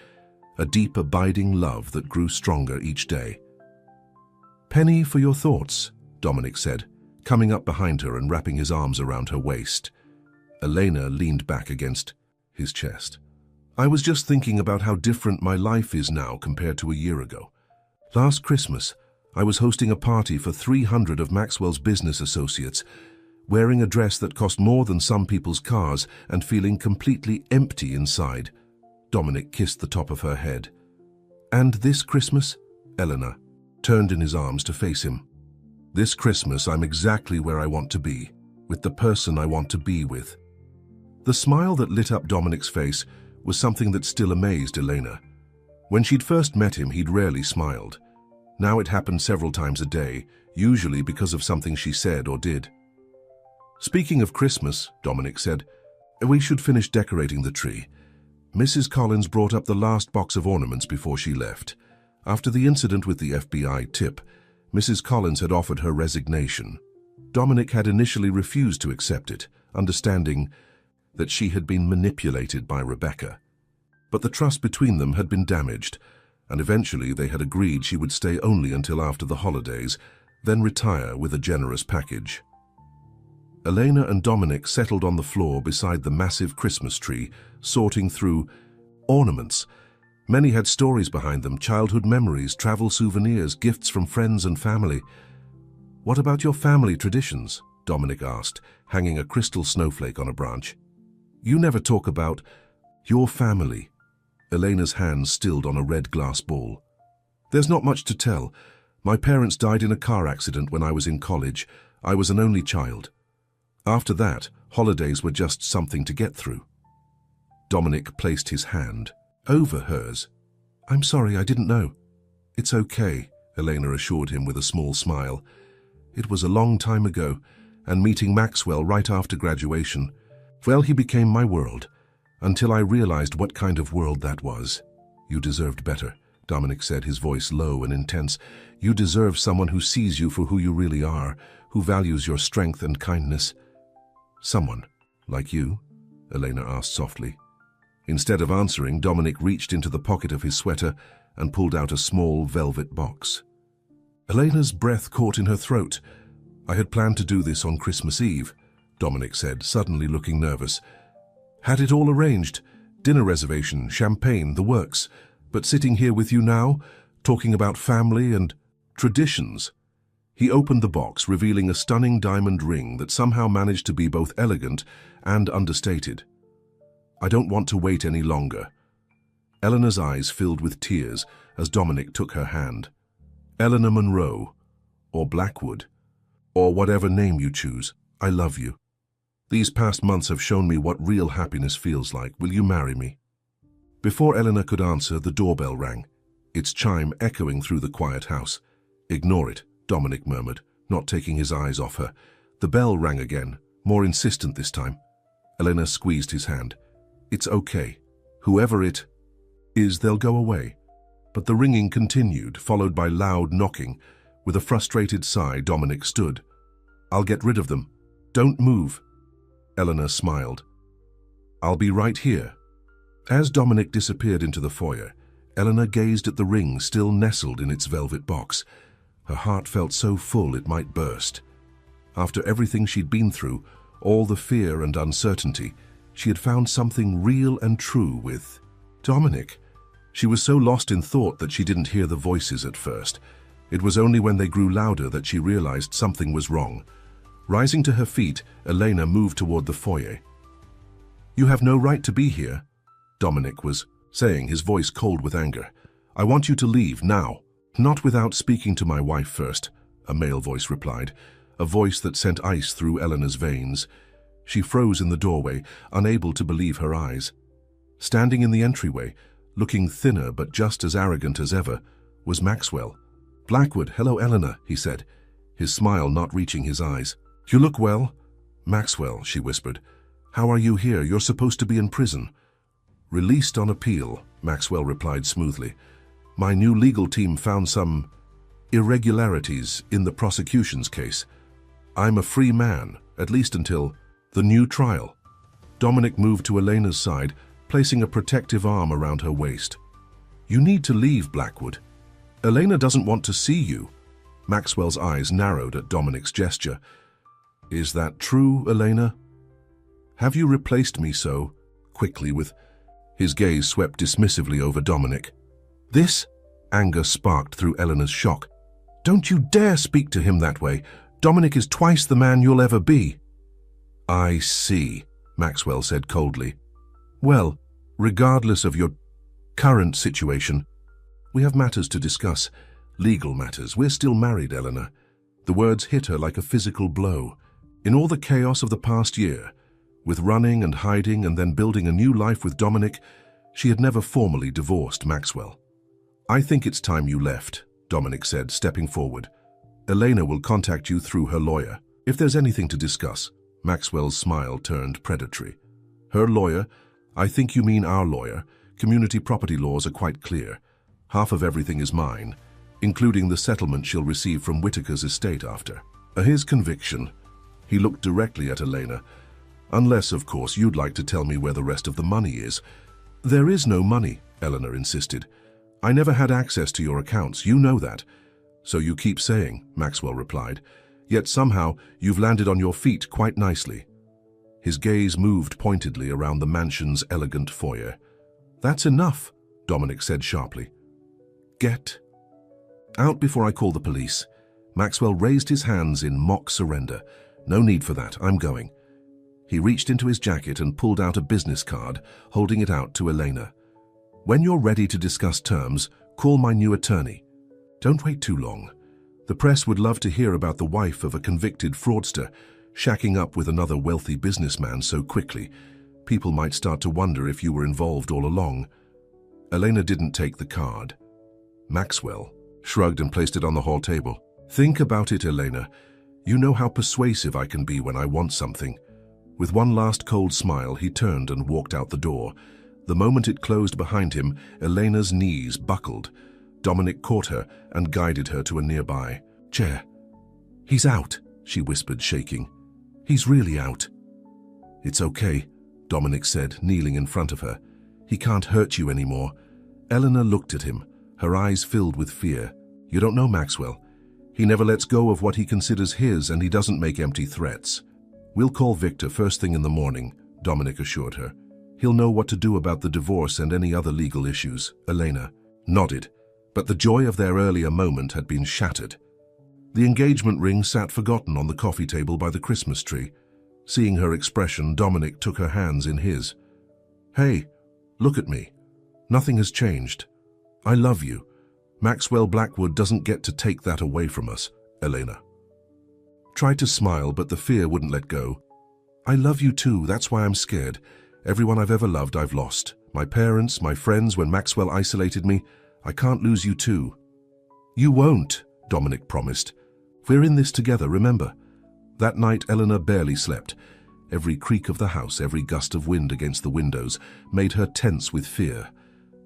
a deep, abiding love that grew stronger each day. "Penny, for your thoughts," Dominic said, coming up behind her and wrapping his arms around her waist. Elena leaned back against his chest. "I was just thinking about how different my life is now compared to a year ago. Last Christmas, I was hosting a party for 300 of Maxwell's business associates, wearing a dress that cost more than some people's cars and feeling completely empty inside." Dominic kissed the top of her head. "And this Christmas?" Elena turned in his arms to face him. "This Christmas, I'm exactly where I want to be, with the person I want to be with." The smile that lit up Dominic's face was something that still amazed Elena. When she'd first met him, he'd rarely smiled. Now it happened several times a day, usually because of something she said or did. "Speaking of Christmas," Dominic said, "we should finish decorating the tree. Mrs. Collins brought up the last box of ornaments before she left. After the incident with the FBI tip, Mrs. Collins had offered her resignation. Dominic had initially refused to accept it, understanding that she had been manipulated by Rebecca. But the trust between them had been damaged, and eventually they had agreed she would stay only until after the holidays, then retire with a generous package. Elena and Dominic settled on the floor beside the massive Christmas tree, sorting through ornaments. Many had stories behind them, childhood memories, travel souvenirs, gifts from friends and family. "What about your family traditions?" Dominic asked, hanging a crystal snowflake on a branch. "You never talk about your family." Elena's hands stilled on a red glass ball. "There's not much to tell. My parents died in a car accident when I was in college. I was an only child. After that, holidays were just something to get through." Dominic placed his hand over hers. "I'm sorry, I didn't know." "It's okay," Elena assured him with a small smile. "It was a long time ago, and meeting Maxwell right after graduation, well, he became my world, until I realized what kind of world that was." "You deserved better," Dominic said, his voice low and intense. "You deserve someone who sees you for who you really are, who values your strength and kindness." "Someone like you?" Elena asked softly. Instead of answering, Dominic reached into the pocket of his sweater and pulled out a small velvet box. Elena's breath caught in her throat. "I had planned to do this on Christmas Eve," Dominic said, suddenly looking nervous. "Had it all arranged, dinner reservation, champagne, the works. But sitting here with you now, talking about family and traditions." He opened the box, revealing a stunning diamond ring that somehow managed to be both elegant and understated. "I don't want to wait any longer." Eleanor's eyes filled with tears as Dominic took her hand. "Eleanor Monroe, or Blackwood, or whatever name you choose, I love you. These past months have shown me what real happiness feels like. Will you marry me?" Before Eleanor could answer, the doorbell rang, its chime echoing through the quiet house. "Ignore it," Dominic murmured, not taking his eyes off her. The bell rang again, more insistent this time. Elena squeezed his hand. "It's okay. Whoever it is, they'll go away." But the ringing continued, followed by loud knocking. With a frustrated sigh, Dominic stood. "I'll get rid of them. Don't move." Eleanor smiled. "I'll be right here." As Dominic disappeared into the foyer, Eleanor gazed at the ring still nestled in its velvet box. Her heart felt so full it might burst. After everything she'd been through, all the fear and uncertainty, she had found something real and true with Dominic. She was so lost in thought that she didn't hear the voices at first. It was only when they grew louder that she realized something was wrong. Rising to her feet, Elena moved toward the foyer. "You have no right to be here," Dominic was saying, his voice cold with anger. "I want you to leave, now." "Not without speaking to my wife first," a male voice replied, a voice that sent ice through Eleanor's veins. She froze in the doorway, unable to believe her eyes. Standing in the entryway, looking thinner but just as arrogant as ever, was Maxwell. "Blackwood, hello, Eleanor," he said, his smile not reaching his eyes. "You look well." "Maxwell," she whispered. "How are you here? You're supposed to be in prison." Released on appeal, Maxwell replied smoothly. My new legal team found some irregularities in the prosecution's case. I'm a free man, at least until the new trial. Dominic moved to Elena's side, placing a protective arm around her waist. You need to leave, Blackwood. Elena doesn't want to see you. Maxwell's eyes narrowed at Dominic's gesture. Is that true, Elena? Have you replaced me so quickly with... His gaze swept dismissively over Dominic. This? Anger sparked through Elena's shock. Don't you dare speak to him that way. Dominic is twice the man you'll ever be. I see, Maxwell said coldly. Well, regardless of your current situation, we have matters to discuss. Legal matters. We're still married, Eleanor. The words hit her like a physical blow. In all the chaos of the past year, with running and hiding and then building a new life with Dominic, she had never formally divorced Maxwell. I think it's time you left, Dominic said, stepping forward. Elena will contact you through her lawyer. If there's anything to discuss. Maxwell's smile turned predatory. Her lawyer? I think you mean our lawyer. Community property laws are quite clear. Half of everything is mine, including the settlement she'll receive from Whitaker's estate after. His conviction. He looked directly at Elena. Unless, of course, you'd like to tell me where the rest of the money is. There is no money, Eleanor insisted. I never had access to your accounts, you know that. So you keep saying, Maxwell replied. Yet somehow you've landed on your feet quite nicely. His gaze moved pointedly around the mansion's elegant foyer. That's enough, Dominic said sharply. Get out before I call the police. Maxwell raised his hands in mock surrender. No need for that, I'm going. He reached into his jacket and pulled out a business card, holding it out to Elena. When you're ready to discuss terms, call my new attorney. Don't wait too long. The press would love to hear about the wife of a convicted fraudster shacking up with another wealthy businessman so quickly. People might start to wonder if you were involved all along. Elena didn't take the card. Maxwell shrugged and placed it on the hall table. Think about it, Elena. You know how persuasive I can be when I want something. With one last cold smile, he turned and walked out the door. The moment it closed behind him, Elena's knees buckled. Dominic caught her and guided her to a nearby chair. He's out, she whispered, shaking. He's really out. It's okay, Dominic said, kneeling in front of her. He can't hurt you anymore. Eleanor looked at him, her eyes filled with fear. You don't know Maxwell. He never lets go of what he considers his, and he doesn't make empty threats. We'll call Victor first thing in the morning, Dominic assured her. He'll know what to do about the divorce and any other legal issues. Elena nodded, but the joy of their earlier moment had been shattered. The engagement ring sat forgotten on the coffee table by the Christmas tree. Seeing her expression, Dominic took her hands in his. Hey, look at me. Nothing has changed. I love you. Maxwell Blackwood doesn't get to take that away from us, Elena. Tried to smile, but the fear wouldn't let go. I love you too, that's why I'm scared. Everyone I've ever loved, I've lost. My parents, my friends, when Maxwell isolated me. I can't lose you too. You won't, Dominic promised. We're in this together, remember? That night, Eleanor barely slept. Every creak of the house, every gust of wind against the windows, made her tense with fear.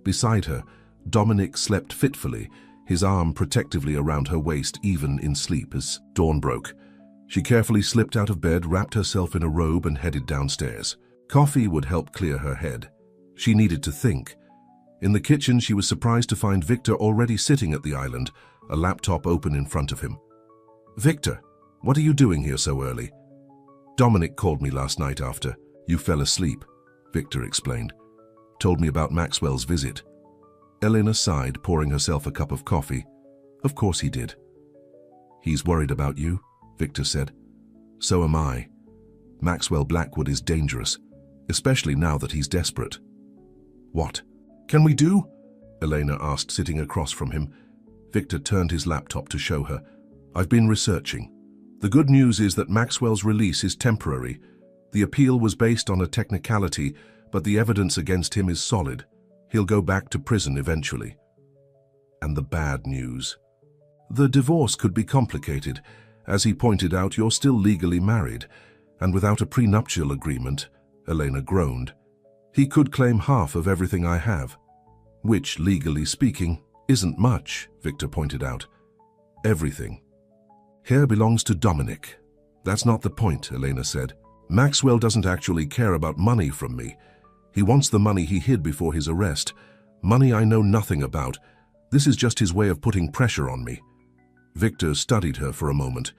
Beside her, Dominic slept fitfully, his arm protectively around her waist, even in sleep as dawn broke. She carefully slipped out of bed, wrapped herself in a robe, and headed downstairs. Coffee would help clear her head. She needed to think. In the kitchen, she was surprised to find Victor already sitting at the island, a laptop open in front of him. Victor, what are you doing here so early? Dominic called me last night after you fell asleep, Victor explained. Told me about Maxwell's visit. Elena sighed, pouring herself a cup of coffee. Of course he did. He's worried about you, Victor said. So am I. Maxwell Blackwood is dangerous, especially now that he's desperate. What can we do? Elena asked, sitting across from him. Victor turned his laptop to show her. I've been researching. The good news is that Maxwell's release is temporary. The appeal was based on a technicality, but the evidence against him is solid. He'll go back to prison eventually. And the bad news. The divorce could be complicated. As he pointed out, you're still legally married, and without a prenuptial agreement, Elena groaned. He could claim half of everything I have, which, legally speaking, isn't much, Victor pointed out. Everything. Here belongs to Dominic. That's not the point, Elena said. Maxwell doesn't actually care about money from me. He wants the money he hid before his arrest. Money I know nothing about. This is just his way of putting pressure on me. Victor studied her for a moment.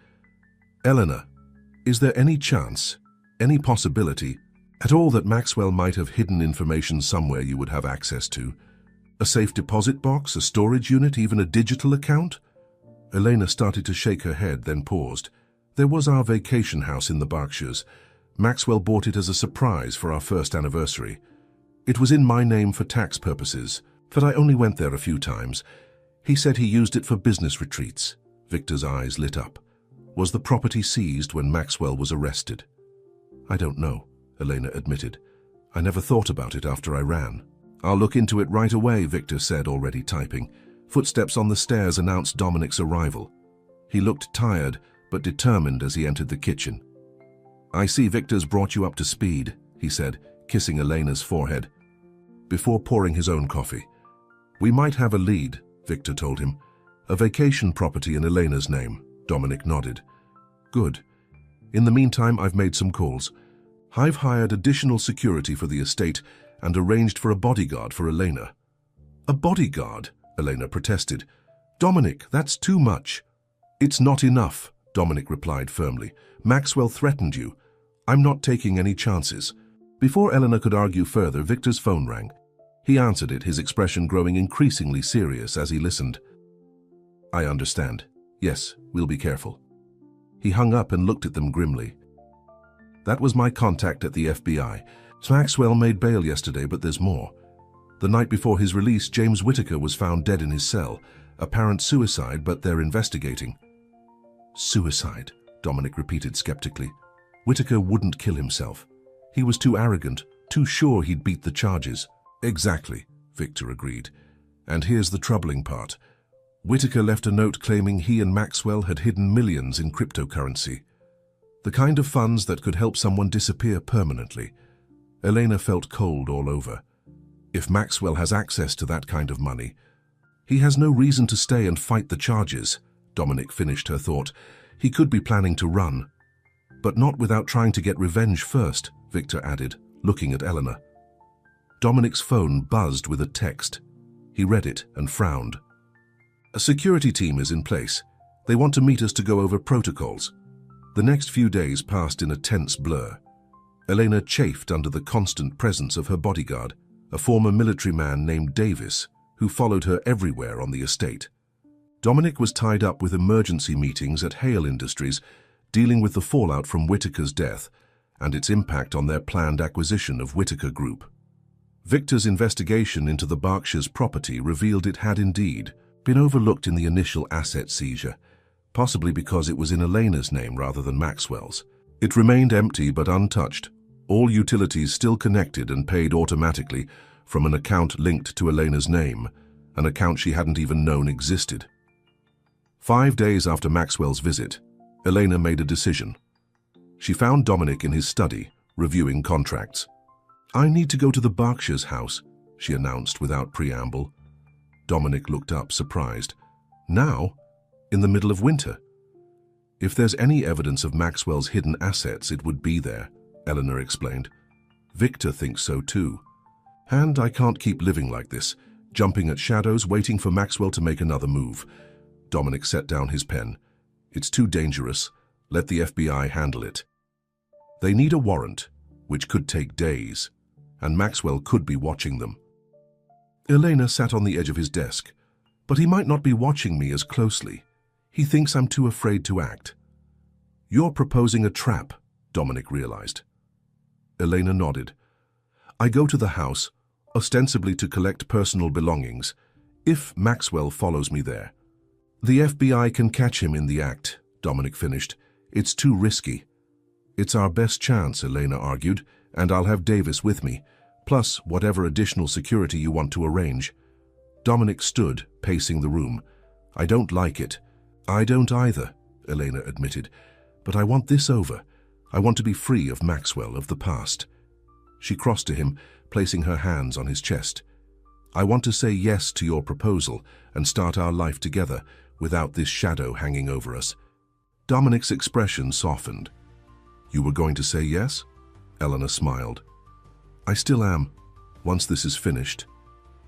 Eleanor, is there any chance, any possibility, at all that Maxwell might have hidden information somewhere you would have access to? A safe deposit box, a storage unit, even a digital account? Elena started to shake her head, then paused. There was our vacation house in the Berkshires. Maxwell bought it as a surprise for our first anniversary. It was in my name for tax purposes, but I only went there a few times. He said he used it for business retreats. Victor's eyes lit up. Was the property seized when Maxwell was arrested? I don't know, Elena admitted. I never thought about it after I ran. I'll look into it right away, Victor said, already typing. Footsteps on the stairs announced Dominic's arrival. He looked tired, but determined as he entered the kitchen. I see Victor's brought you up to speed, he said, kissing Elena's forehead, before pouring his own coffee. We might have a lead, Victor told him. A vacation property in Elena's name. Dominic nodded. Good. In the meantime, I've made some calls. I've hired additional security for the estate and arranged for a bodyguard for Elena. A bodyguard? Elena protested. Dominic, that's too much. It's not enough, Dominic replied firmly. Maxwell threatened you. I'm not taking any chances. Before Eleanor could argue further, Victor's phone rang. He answered it, his expression growing increasingly serious as he listened. I understand. Yes, we'll be careful. He hung up and looked at them grimly. That was my contact at the FBI. Maxwell made bail yesterday, but there's more. The night before his release, James Whitaker was found dead in his cell. Apparent suicide, but they're investigating. Suicide, Dominic repeated skeptically. Whitaker wouldn't kill himself. He was too arrogant, too sure he'd beat the charges. Exactly, Victor agreed. And here's the troubling part. Whitaker left a note claiming he and Maxwell had hidden millions in cryptocurrency. The kind of funds that could help someone disappear permanently. Elena felt cold all over. If Maxwell has access to that kind of money, he has no reason to stay and fight the charges, Dominic finished her thought. He could be planning to run. But not without trying to get revenge first, Victor added, looking at Eleanor. Dominic's phone buzzed with a text. He read it and frowned. A security team is in place. They want to meet us to go over protocols. The next few days passed in a tense blur. Elena chafed under the constant presence of her bodyguard, a former military man named Davis, who followed her everywhere on the estate. Dominic was tied up with emergency meetings at Hale Industries, dealing with the fallout from Whitaker's death and its impact on their planned acquisition of Whitaker Group. Victor's investigation into the Berkshires property revealed it had indeed been overlooked in the initial asset seizure, possibly because it was in Elena's name rather than Maxwell's. It remained empty but untouched, all utilities still connected and paid automatically from an account linked to Elena's name, an account she hadn't even known existed. 5 days after Maxwell's visit, Elena made a decision. She found Dominic in his study, reviewing contracts. I need to go to the Berkshires house, she announced without preamble. Dominic looked up, surprised. Now? In the middle of winter? If there's any evidence of Maxwell's hidden assets, it would be there, Eleanor explained. Victor thinks so too. And I can't keep living like this, jumping at shadows, waiting for Maxwell to make another move. Dominic set down his pen. It's too dangerous. Let the FBI handle it. They need a warrant, which could take days, and Maxwell could be watching them. Elena sat on the edge of his desk. But he might not be watching me as closely. He thinks I'm too afraid to act. You're proposing a trap, Dominic realized. Elena nodded. I go to the house, ostensibly to collect personal belongings, if Maxwell follows me there. The FBI can catch him in the act, Dominic finished. It's too risky. It's our best chance, Elena argued, and I'll have Davis with me, plus whatever additional security you want to arrange. Dominic stood, pacing the room. I don't like it. I don't either, Elena admitted. But I want this over. I want to be free of Maxwell, of the past. She crossed to him, placing her hands on his chest. "I want to say yes to your proposal and start our life together without this shadow hanging over us." Dominic's expression softened. "You were going to say yes?" Eleanor smiled. "I still am, once this is finished."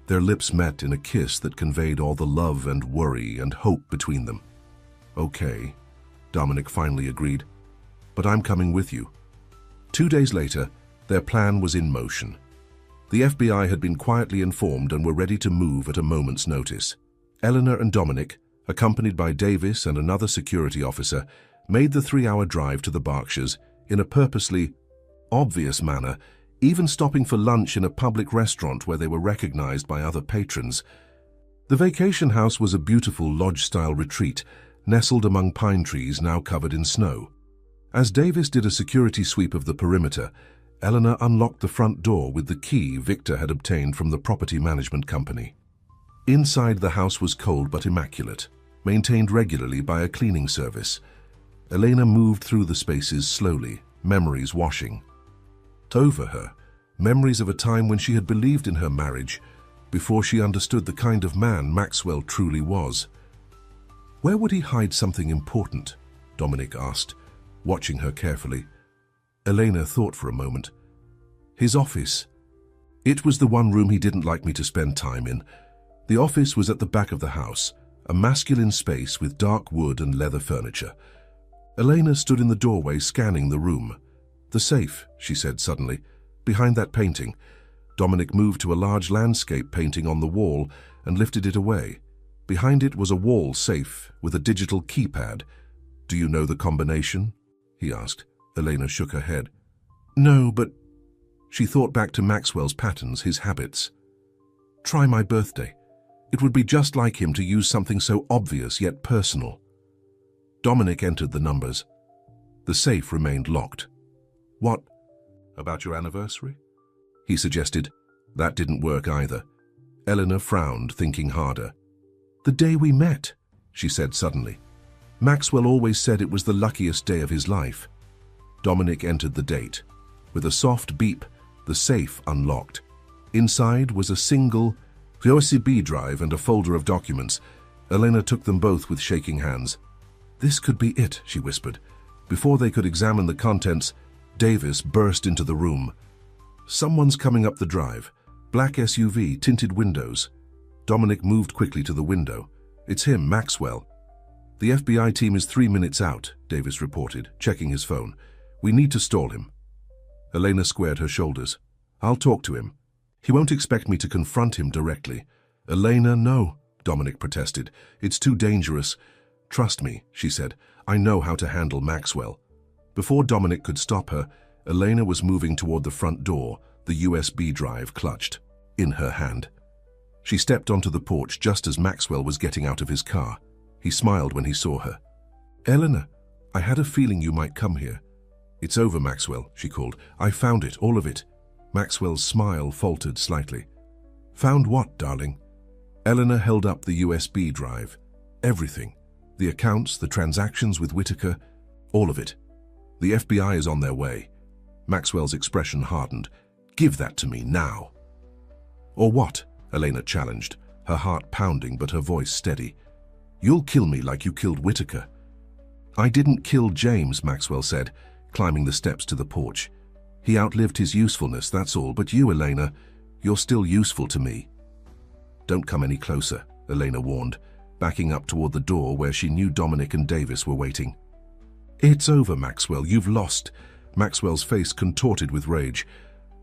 Their lips met in a kiss that conveyed all the love and worry and hope between them. "Okay," Dominic finally agreed, "but I'm coming with you." 2 days later, their plan was in motion. The FBI had been quietly informed and were ready to move at a moment's notice. Eleanor and Dominic, accompanied by Davis and another security officer, made the 3-hour drive to the Berkshires in a purposely obvious manner, even stopping for lunch in a public restaurant where they were recognized by other patrons. The vacation house was a beautiful lodge-style retreat, nestled among pine trees now covered in snow. As Davis did a security sweep of the perimeter, Eleanor unlocked the front door with the key Victor had obtained from the property management company. Inside, the house was cold but immaculate, maintained regularly by a cleaning service. Elena moved through the spaces slowly, memories washing over her, memories of a time when she had believed in her marriage, before she understood the kind of man Maxwell truly was. "Where would he hide something important?" Dominic asked, watching her carefully. Elena thought for a moment. "His office. It was the one room he didn't like me to spend time in. The office was at the back of the house, a masculine space with dark wood and leather furniture." Elena stood in the doorway scanning the room. "The safe," she said suddenly. "Behind that painting." Dominic moved to a large landscape painting on the wall and lifted it away. Behind it was a wall safe with a digital keypad. "Do you know the combination?" he asked. Elena shook her head. "No, but..." She thought back to Maxwell's patterns, his habits. "Try my birthday. It would be just like him to use something so obvious yet personal." Dominic entered the numbers. The safe remained locked. "What about your anniversary?" he suggested. That didn't work either. Eleanor frowned, thinking harder. "The day we met," she said suddenly. "Maxwell always said it was the luckiest day of his life." Dominic entered the date. With a soft beep, the safe unlocked. Inside was a single USB drive and a folder of documents. Elena took them both with shaking hands. "This could be it," she whispered. Before they could examine the contents, Davis burst into the room. "Someone's coming up the drive. Black SUV, tinted windows." Dominic moved quickly to the window. "It's him, Maxwell." "The FBI team is 3 minutes out," Davis reported, checking his phone. "We need to stall him." Elena squared her shoulders. "I'll talk to him. He won't expect me to confront him directly." "Elena, no," Dominic protested. "It's too dangerous." "Trust me," she said. "I know how to handle Maxwell." Before Dominic could stop her, Elena was moving toward the front door, the USB drive clutched in her hand. She stepped onto the porch just as Maxwell was getting out of his car. He smiled when he saw her. "Eleanor, I had a feeling you might come here." "It's over, Maxwell," she called. "I found it, all of it." Maxwell's smile faltered slightly. "Found what, darling?" Eleanor held up the USB drive. "Everything. The accounts, the transactions with Whitaker, all of it. The FBI is on their way." Maxwell's expression hardened. "Give that to me now." "Or what?" Elena challenged, her heart pounding but her voice steady. "You'll kill me like you killed Whitaker." "I didn't kill James," Maxwell said, climbing the steps to the porch. "He outlived his usefulness, that's all. But you, Elena, you're still useful to me." "Don't come any closer," Elena warned, backing up toward the door where she knew Dominic and Davis were waiting. "It's over, Maxwell. You've lost." Maxwell's face contorted with rage.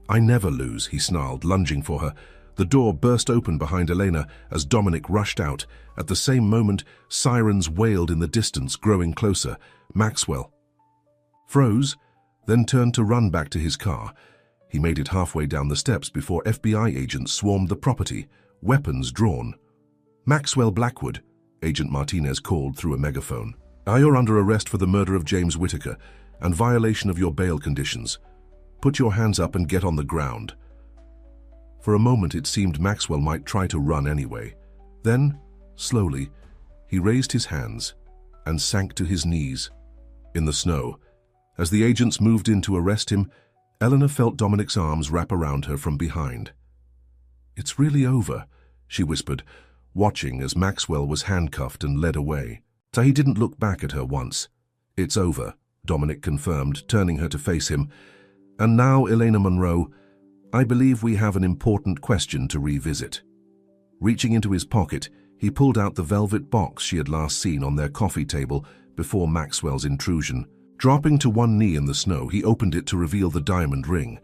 "I never lose," he snarled, lunging for her. The door burst open behind Elena as Dominic rushed out. At the same moment, sirens wailed in the distance, growing closer. Maxwell froze, then turned to run back to his car. He made it halfway down the steps before FBI agents swarmed the property, weapons drawn. "Maxwell Blackwood," Agent Martinez called through a megaphone. "You're under arrest for the murder of James Whitaker and violation of your bail conditions. Put your hands up and get on the ground." For a moment it seemed Maxwell might try to run anyway. Then, slowly, he raised his hands and sank to his knees. In the snow, as the agents moved in to arrest him, Eleanor felt Dominic's arms wrap around her from behind. "It's really over," she whispered, watching as Maxwell was handcuffed and led away. He didn't look back at her once. "It's over," Dominic confirmed, turning her to face him. "And now, Elena Monroe, I believe we have an important question to revisit." Reaching into his pocket, he pulled out the velvet box she had last seen on their coffee table before Maxwell's intrusion. Dropping to one knee in the snow, he opened it to reveal the diamond ring.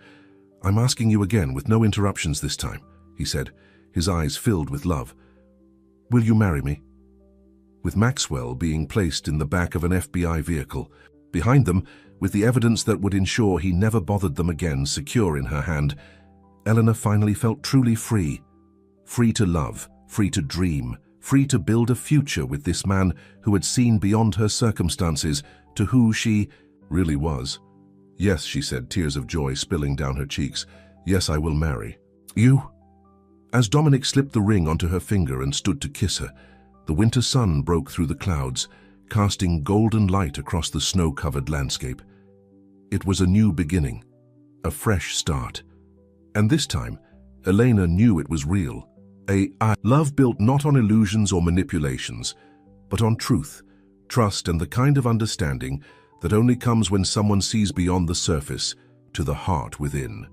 "I'm asking you again, with no interruptions this time," he said, his eyes filled with love. "Will you marry me?" With Maxwell being placed in the back of an FBI vehicle, behind them, with the evidence that would ensure he never bothered them again secure in her hand, Eleanor finally felt truly free. Free to love, free to dream, free to build a future with this man who had seen beyond her circumstances to who she really was. "Yes," she said, tears of joy spilling down her cheeks. "Yes, I will marry you." As Dominic slipped the ring onto her finger and stood to kiss her, the winter sun broke through the clouds, casting golden light across the snow-covered landscape. It was a new beginning, a fresh start. And this time, Elena knew it was real. A love built not on illusions or manipulations, but on truth, trust, and the kind of understanding that only comes when someone sees beyond the surface to the heart within.